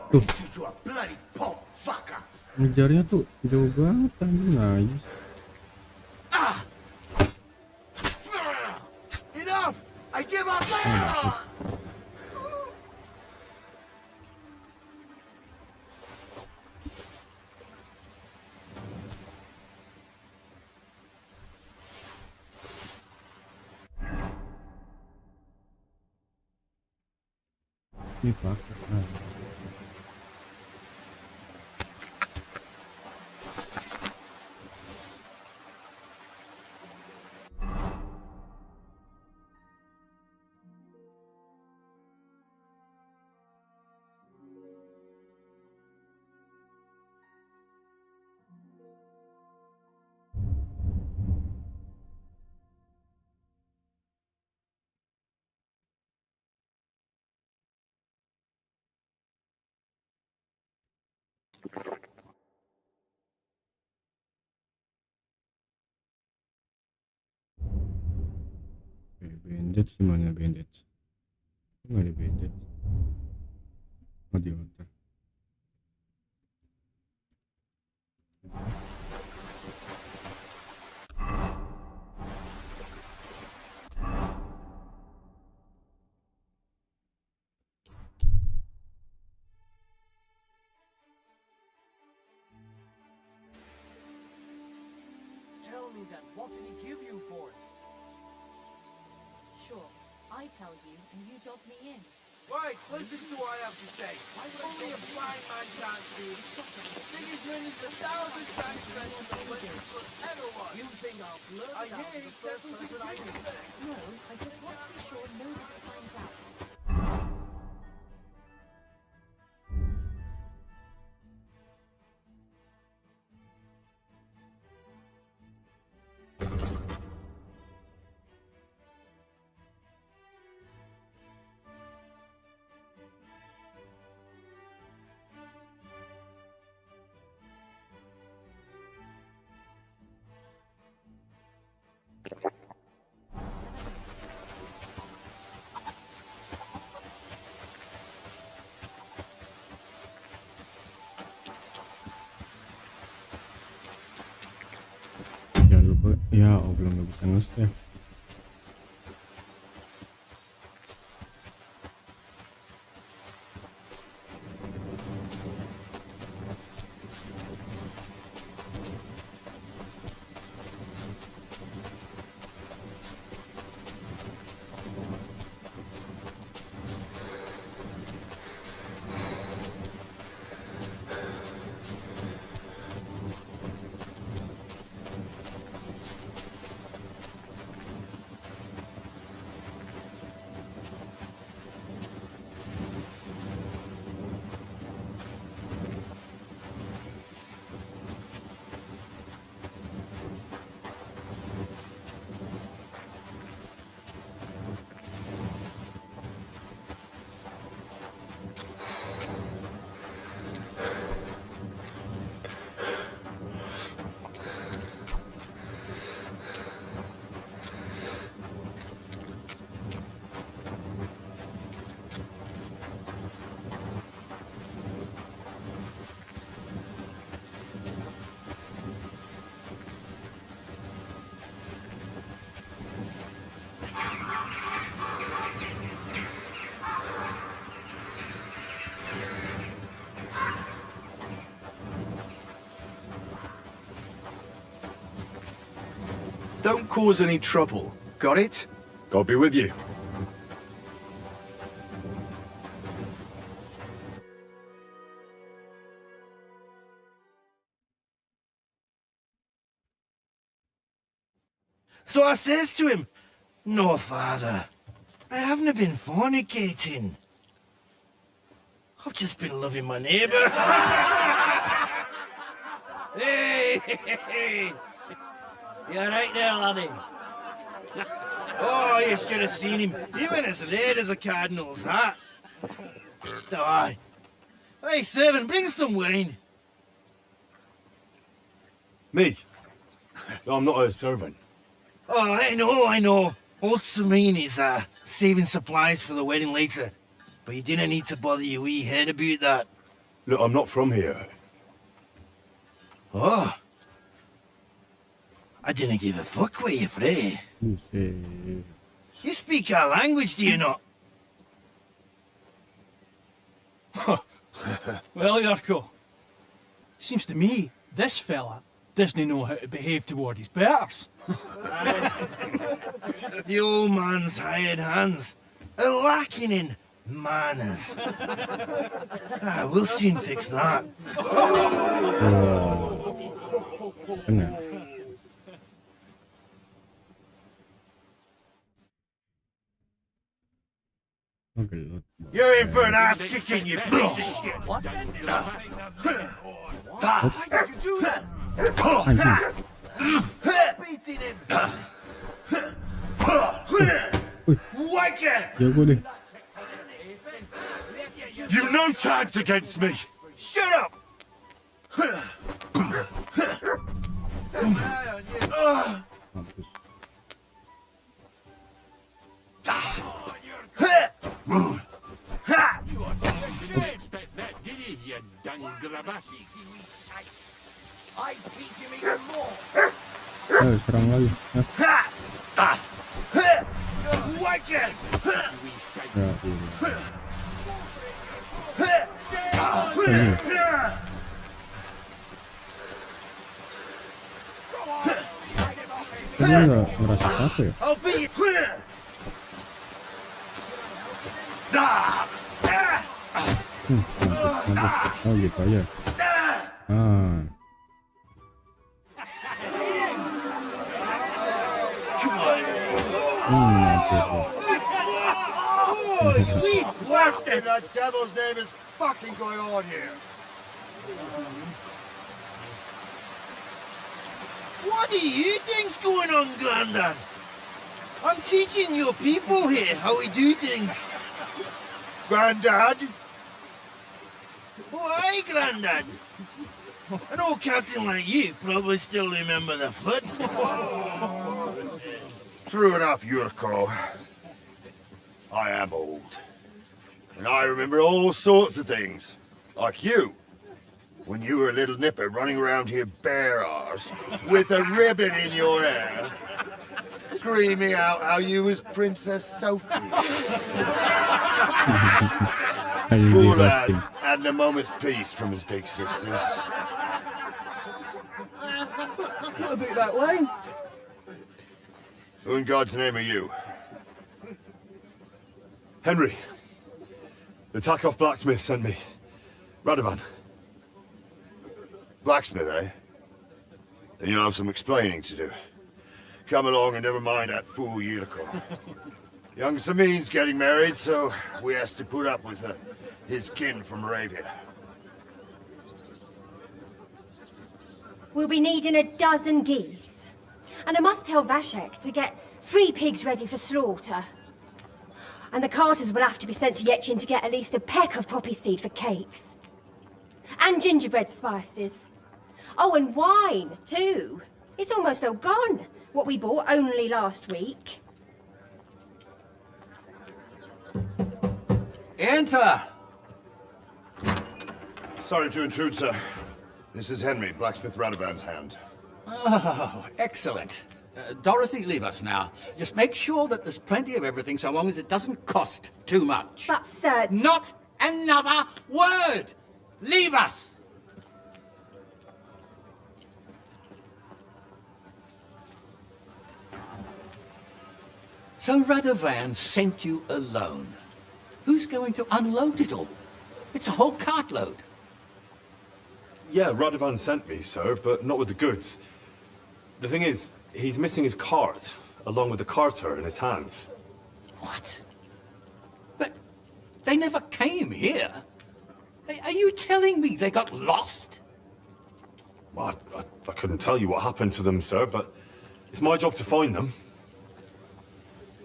tuh, You a bloody pulp fucker. ngejarnya tuh jauh banget anjing, najis. Enough! I give up! Ini pakai. Nah. Oke, bandage gimana bandage? Nggak ada bandage. Oh, di water. Tell me then, what did he give you for it? Sure, I tell you and you dog me in. Right, listen to what I have to say. Only a blind man can't see. Biggest win is 1,000 times better than what it could ever was. You think I'll blurt I it out hear to the he first doesn't person I think meet? No, I just want to be sure nobody finds out. Jangan lupa, ya belum nggak bisa nge-save. don't cause any trouble. Got it? God be with you. So I says to him, "No, father, I haven't been fornicating. I've just been loving my neighbour." Hey! You're right there, laddie. Oh, you should have seen him. He went as red as a cardinal's hat. Aye. Hey, servant, bring some wine. Me? I'm not a servant. Oh, I know. Old Sameen is saving supplies for the wedding later. But you didn't need to bother your wee head about that. Look, I'm not from here. Oh. I didn't give a fuck where you're from. You speak our language, do you not? Well, Yarko, seems to me this fella doesn't know how to behave toward his betters. The old man's hired hands are lacking in manners. We'll soon fix that. Benar. Oh, gelut. You're in for an ass kicking, you piece of shit. What? Why did you do that? Beating him. Jago deh. You've no chance against me. Shut up! Mampus. Serang lagi. Dia nggak ngerasa apa ya? Mampus. Oh gitu aja. We blasted! What the devil's name is fucking going on here? What do you think's going on, Grandad? I'm teaching your people here how we do things. Grandad? Why, Grandad? An old captain like you probably still remember the flood. True enough, Yurko. I am old. And I remember all sorts of things. Like you. When you were a little nipper running around here bare arse, with a ribbon in your hair, screaming out how you was Princess Sophie. Poor lad hadn't a moment's peace from his big sisters. What about that wine? Who in God's name are you? Henry. The Takoff blacksmith sent me. Radovan. Blacksmith, eh? Then you'll have some explaining to do. Come along and never mind that fool Yurko. Young Sameen's getting married, so we has to put up with his kin from Moravia. We'll be needing a dozen geese. And I must tell Vashek to get 3 pigs ready for slaughter. And the carters will have to be sent to Yetchin to get at least a peck of poppy seed for cakes. And gingerbread spices. Oh, and wine, too. It's almost all gone, what we bought only last week. Enter! Sorry to intrude, sir. This is Henry, blacksmith Radovan's hand. Oh, excellent. Dorothy, leave us now. Just make sure that there's plenty of everything so long as it doesn't cost too much. But, sir... Not another word! Leave us! So Radovan sent you alone. Who's going to unload it all? It's a whole cartload. Yeah, Radovan sent me, sir, but not with the goods. The thing is, he's missing his cart, along with the carter in his hands. What? But they never came here. Are you telling me they got lost? Well, I couldn't tell you what happened to them, sir, but it's my job to find them.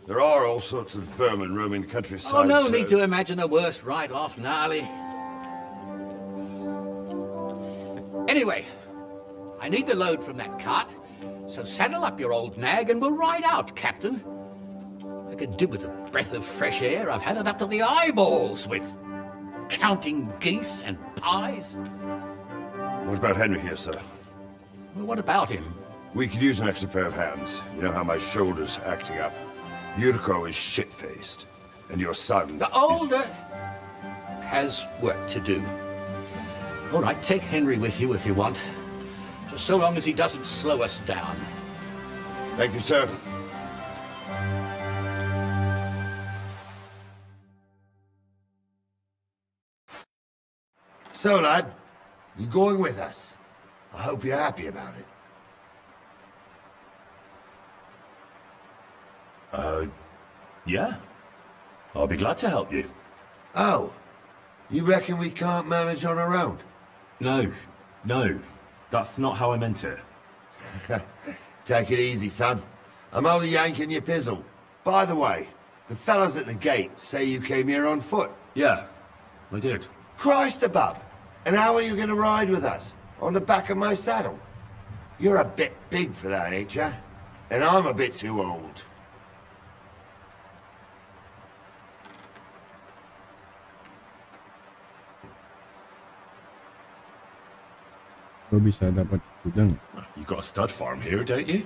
There are all sorts of vermin roaming the countryside. Oh, no need to imagine the worst right off, Gnarly. Anyway, I need the load from that cart, so saddle up your old nag and we'll ride out, Captain. I could do with a breath of fresh air. I've had it up to the eyeballs with counting geese and pies. What about Henry here, sir? Well, what about him? We could use an extra pair of hands. You know how my shoulder's acting up. Yuriko is shit-faced, and your son... The older has work to do. All right, take Henry with you if you want. Just so long as he doesn't slow us down. Thank you, sir. So, lad, you're going with us. I hope you're happy about it. Yeah. I'll be glad to help you. Oh, you reckon we can't manage on our own? No. That's not how I meant it. Take it easy, son. I'm only yanking your pizzle. By the way, the fellas at the gate say you came here on foot. Yeah, I did. Christ above! And how are you going to ride with us? On the back of my saddle? You're a bit big for that, ain't ya? And I'm a bit too old. Kau bisa dapat gudang. You got a stud farm here, don't you?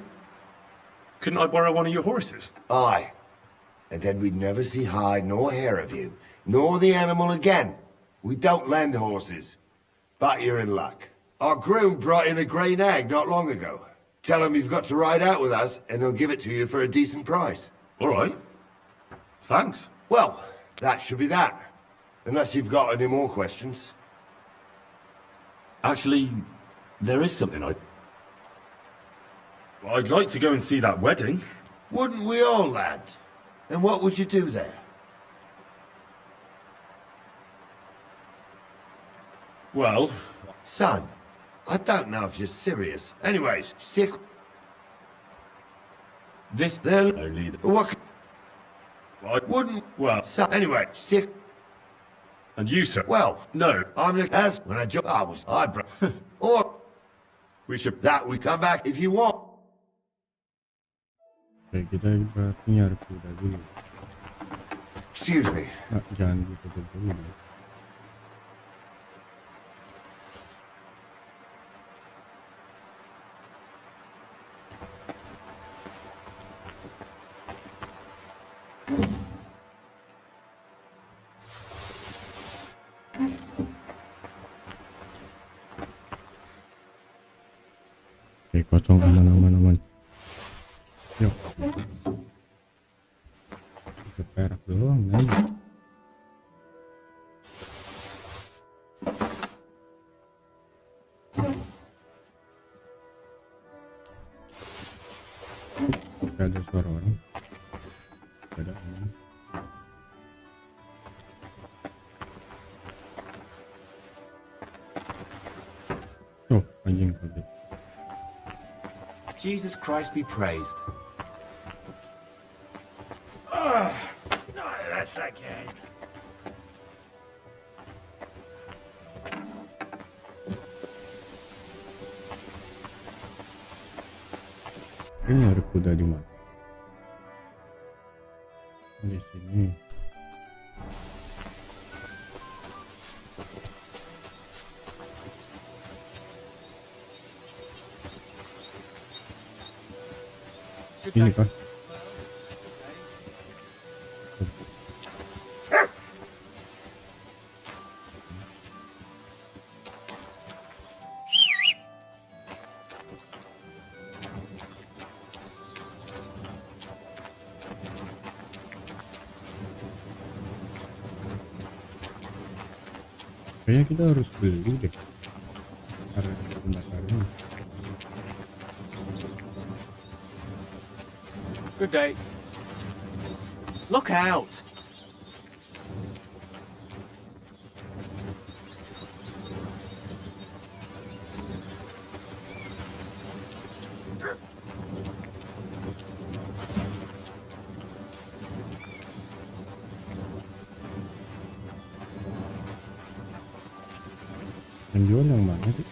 Couldn't I borrow one of your horses? Aye. And then we'd never see hide nor hair of you, nor the animal again. We don't lend horses. But you're in luck. Our groom brought in a grey nag not long ago. Tell him you've got to ride out with us, and he'll give it to you for a decent price. All right. Thanks. Well, that should be that. Unless you've got any more questions. Actually, there is something I'd like to go and see that wedding. Wouldn't we all, lad? And what would you do there? Well... Son, I don't know if you're serious. Anyways, stick... This... There... Only... What... I wouldn't... Well... So, anyway, stick... And you, sir? Well... No. I'm the... As... When I jump... I was... I broke... Or... We should... That we come back if you want. Oke, kita berarti nyari kuda dulu. Excuse me. Nah, jangan ditutup dulu. Oke, kosong, aman. Yuk. Itu perak doang nih. Ada suara orang. Ada aman. Oh, anjing kaget. Jesus Christ be praised. No, that's okay. Ini ada kuda di mana? Di sini. Ini kah? Kayaknya kita harus beli deh karena pembakarnya. Good day. Look out! Yang jual yang mana sih?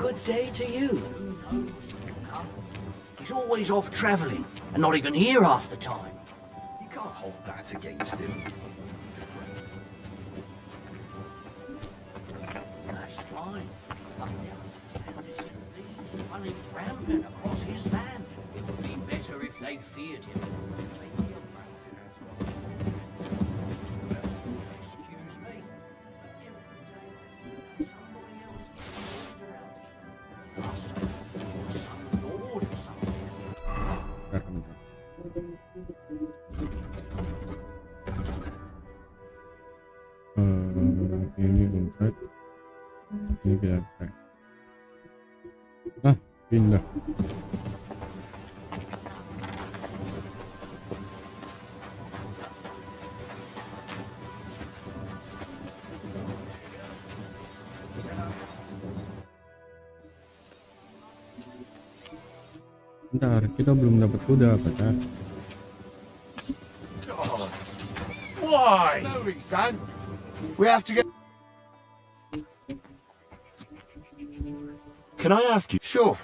Good day to you. He's always off travelling, and not even here half the time. You can't hold that against him. That's fine. There's disease running rampant across his land. It would be better if they feared him. Excuse me, but every day somebody else is around here. Master, or some lord or something. Ini untet, ini kita pakai. Ah, pindah. Bentar, kita belum dapat kuda, pacar. Why? Hurry, son. We have to get... Can I ask you? Sure.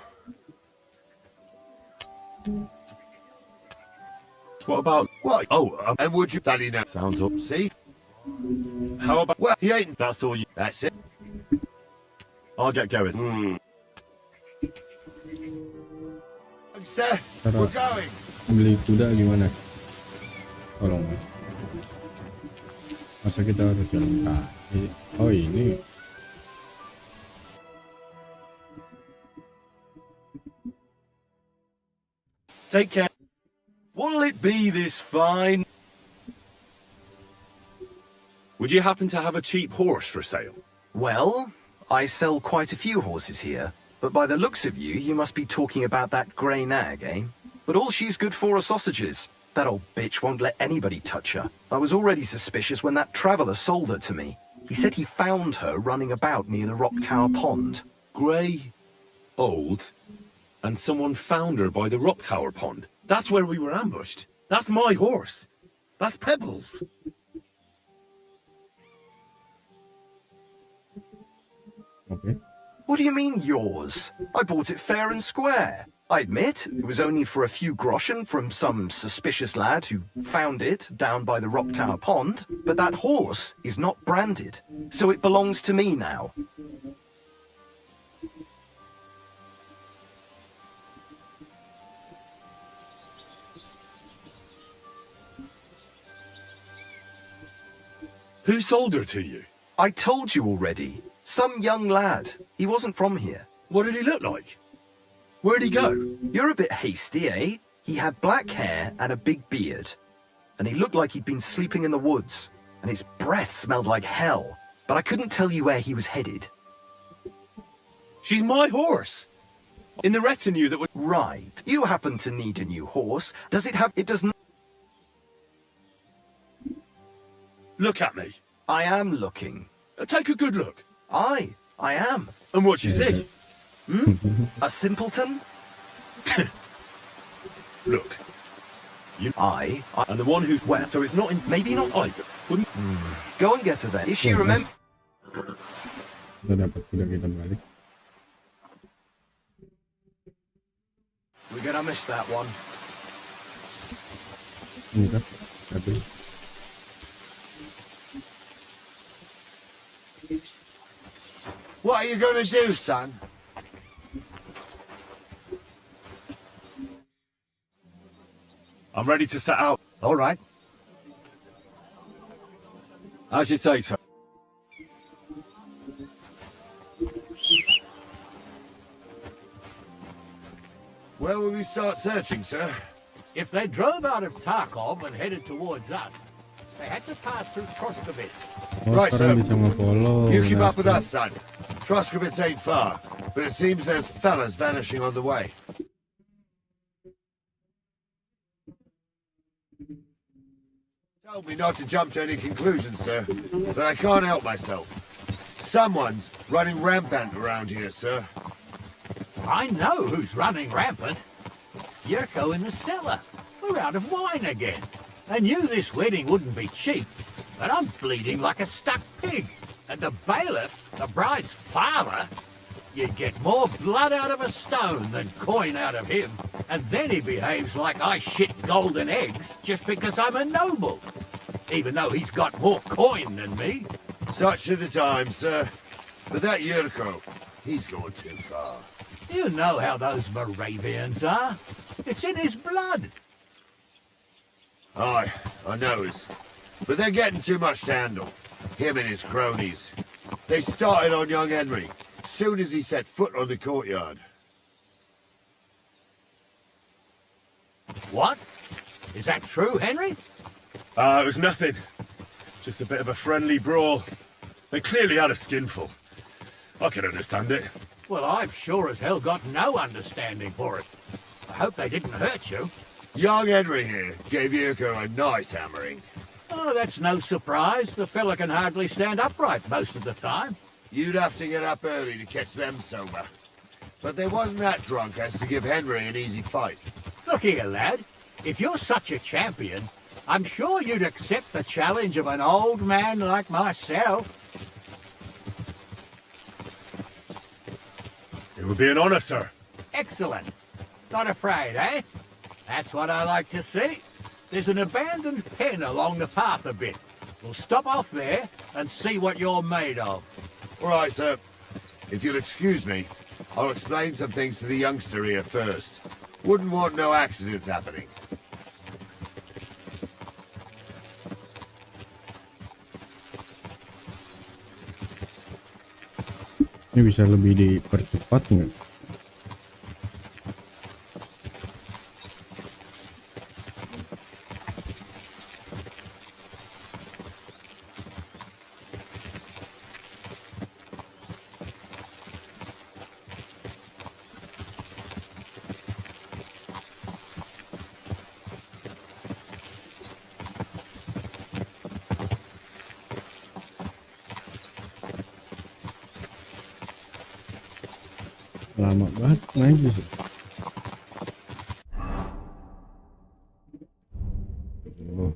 What about... What? Oh, And would you study now? sounds up. See? How about... Well, he ain't... That's all you... That's it. I'll get going. Sir, we're going. Beli kuda gimana? Tolong. Masa kita harus jalan kaki? Oh ini. Take care. What'll it be this fine? Would you happen to have a cheap horse for sale? Well, I sell quite a few horses here, but by the looks of you, you must be talking about that grey nag, eh? But all she's good for are sausages. That old bitch won't let anybody touch her. I was already suspicious when that traveller sold her to me. He said he found her running about near the Rock Tower Pond. Grey, old, and someone found her by the Rock Tower Pond. That's where we were ambushed. That's my horse. That's Pebbles. Okay. What do you mean, yours? I bought it fair and square. I admit, it was only for a few groschen from some suspicious lad who found it down by the Rock Tower Pond, but that horse is not branded, so it belongs to me now. Who sold her to you? I told you already. Some young lad. He wasn't from here. What did he look like? Where'd he go? You're a bit hasty, eh? He had black hair and a big beard. And he looked like he'd been sleeping in the woods. And his breath smelled like hell. But I couldn't tell you where he was headed. She's my horse. In the retinue that would... Right. You happen to need a new horse. Does it have... It does not... Look at me. I am looking. Take a good look. I am. And what you see? A simpleton? Look. You... I... And the one who's... Well, so it's not in... Maybe not... I wouldn't... Go and get her then. If she remembers... Kita dapat kuda kita balik. We're gonna miss that one. Ini kan, tapi What are you gonna do, son? I'm ready to set out. All right. As you say, sir. Where will we start searching, sir? If they drove out of Tarkov and headed towards us, they had to pass through Troskovitz. oh, Right, sekarang sir. bisa nge-follow. You keep Nah, up with us, son. Troskovitz ain't far, but it seems there's fellas vanishing on the way. Told me not to jump to any conclusions, sir, but I can't help myself. Someone's running rampant around here, sir. I know who's running rampant. Yurko in the cellar. We're out of wine again. I knew this wedding wouldn't be cheap, but I'm bleeding like a stuck pig. And the bailiff, the bride's father, you'd get more blood out of a stone than coin out of him. And then he behaves like I shit golden eggs just because I'm a noble. Even though he's got more coin than me. Such are the times, sir. But that Yurko, he's going too far. You know how those Moravians are. It's in his blood. Aye, I noticed. But they're getting too much to handle. Him and his cronies. They started on young Henry, soon as he set foot on the courtyard. What? Is that true, Henry? It was nothing. Just a bit of a friendly brawl. They clearly had a skinful. I can understand it. Well, I've sure as hell got no understanding for it. I hope they didn't hurt you. Young Henry here gave Yurko a nice hammering. Oh, that's no surprise. The fella can hardly stand upright most of the time. You'd have to get up early to catch them sober. But they wasn't that drunk as to give Henry an easy fight. Look here, lad. If you're such a champion, I'm sure you'd accept the challenge of an old man like myself. It would be an honor, sir. Excellent. Not afraid, eh? That's what I like to see. There's an abandoned pen along the path a bit. We'll stop off there and see what you're made of. All right, sir. If you'll excuse me, I'll explain some things to the youngster here first. Wouldn't want no accidents happening. Ini bisa lebih dipercepat nggak? Lama banget ngaji sih. Oh.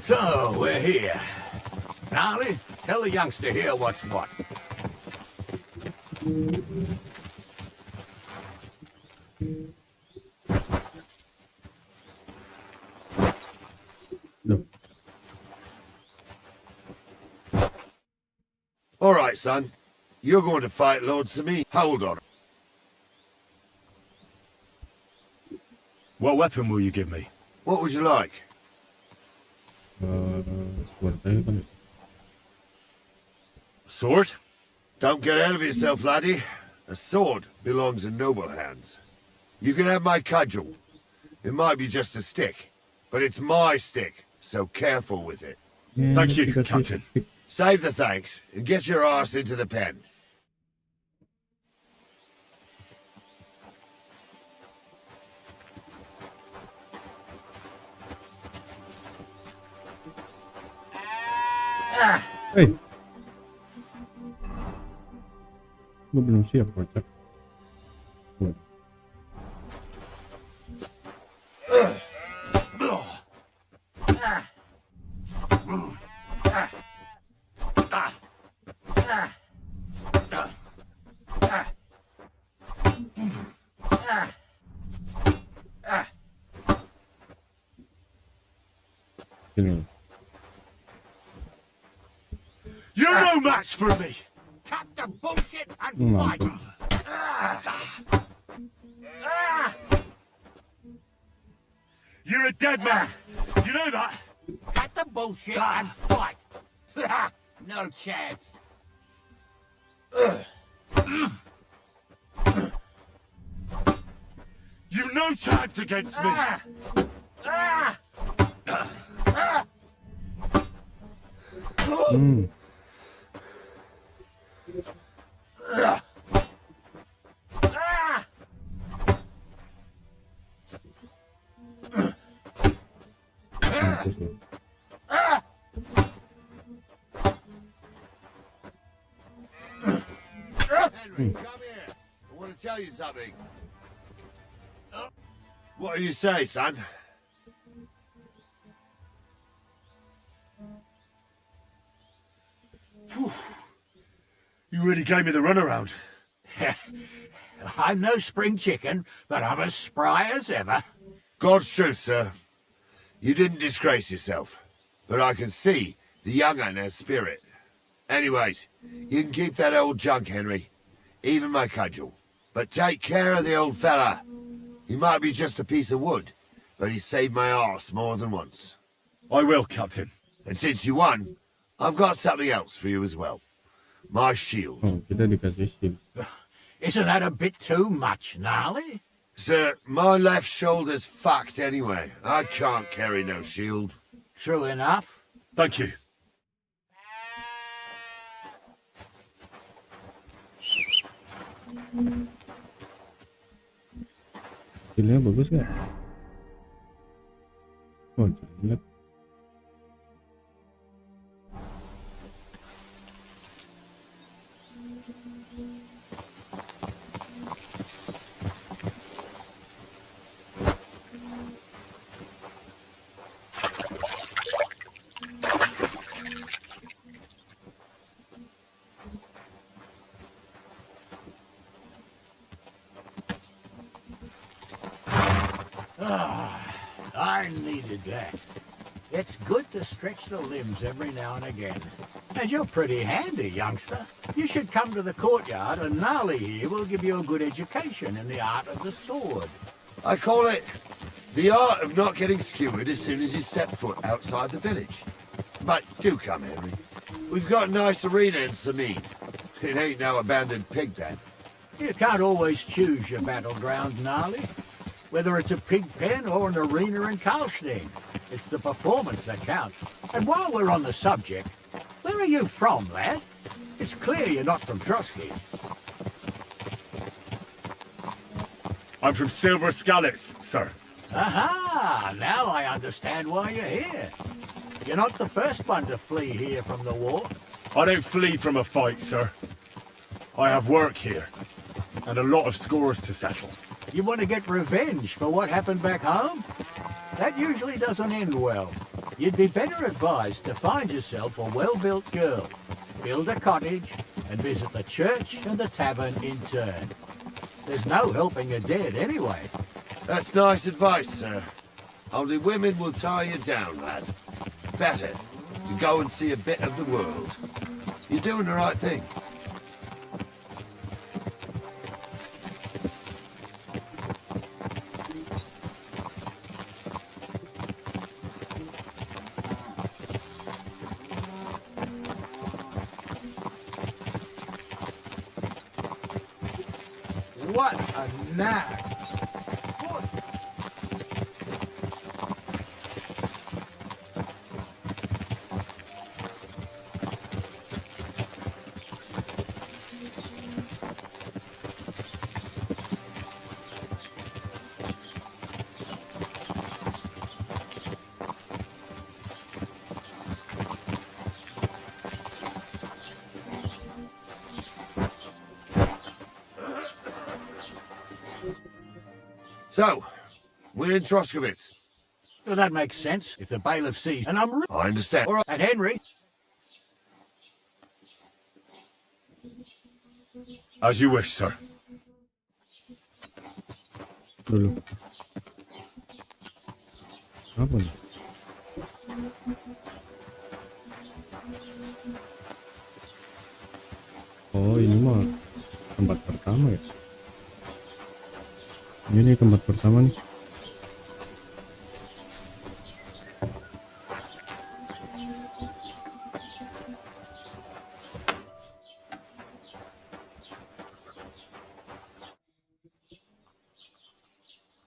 So, we're here. Gnarly, tell the youngster here what's what. All right, son. You're going to fight Lord Sami. Hold on. What weapon will you give me? What would you like? Sword? Don't get ahead of yourself, laddie. A sword belongs in noble hands. You can have my cudgel. It might be just a stick, but it's my stick, so careful with it. Thank you, Captain. Save the thanks, and get your arse into the pen. Hey. Gue belum siap, kocak. Buat. Sini. You're no match for me! Cut the bullshit and fight! Mantap. You're a dead man! You know that? Cut the bullshit and fight! No chance. You've no chance against me! Hmm. Mampus lu. Henry, come here. I want to tell you something. What do you say, son? Whew. You really gave me the runaround. I'm no spring chicken, but I'm as spry as ever. God's truth, sir. You didn't disgrace yourself, but I can see the young un has spirit. Anyways, you can keep that old junk, Henry. Even my cudgel. But take care of the old fella. He might be just a piece of wood, but he saved my arse more than once. I will, Captain. And since you won, I've got something else for you as well. My shield. Oh, kita dikasih shield. Isn't that a bit too much, Gnarly? Sir, my left shoulder's fucked anyway. I can't carry no shield. True enough. Thank you. Skillnya bagus gak? Oh, jelek. I needed that. It's good to stretch the limbs every now and again. And you're pretty handy, youngster. You should come to the courtyard and Gnarly here will give you a good education in the art of the sword. I call it the art of not getting skewered as soon as you step foot outside the village. But do come, Henry. We've got a nice arena in Sameen. It ain't no abandoned pig pen. You can't always choose your battleground, Gnarly. Whether it's a pig pen or an arena in Karlstein, it's the performance that counts. And while we're on the subject, where are you from, lad? It's clear you're not from Trotsky. I'm from Silver Skalitz, sir. Aha! Now I understand why you're here. You're not the first one to flee here from the war. I don't flee from a fight, sir. I have work here, and a lot of scores to settle. You want to get revenge for what happened back home? That usually doesn't end well. You'd be better advised to find yourself a well-built girl, build a cottage, and visit the church and the tavern in turn. There's no helping a dead anyway. That's nice advice, sir. Only women will tie you down, lad. Better to go and see a bit of the world. You're doing the right thing. What a nag! So, we're in Troskowitz. Well, that makes sense if the bailiff sees. And I'm... I understand. All right. And Henry? As you wish, sir. Dulu. Apa nih? Oh, ini mah tempat pertama ya. Ini tempat pertama nih.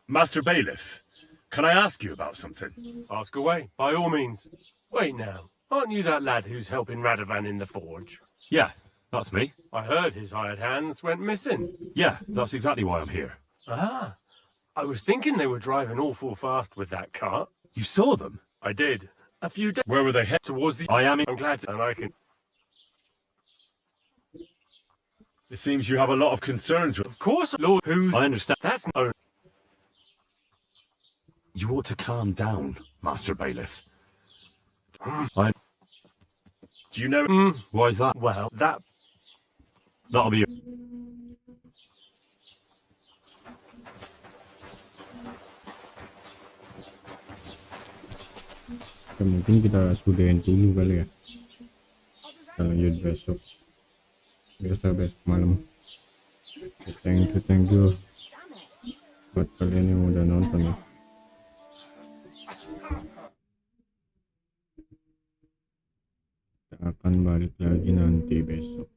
Master Bailiff, can I ask you about something? Ask away, by all means. Wait now, aren't you that lad who's helping Radovan in the forge? Yeah, that's me. I heard his hired hands went missing. Yeah, that's exactly why I'm here. Ah, I was thinking they were driving awful fast with that cart. You saw them? I did. A few days. Where were they headed? Towards the... I'm glad to... And I can... It seems you have a lot of concerns with... Of course, Lord, who's... I understand. That's no... You ought to calm down, Master Bailiff. Do you know... Why is that? Well, that... That'll be... Ya, mungkin kita sudahin dulu kali ya. Kita lanjut besok. Biasa besok malam. Thank you buat kalian yang udah nonton ya. Kita akan balik lagi nanti besok.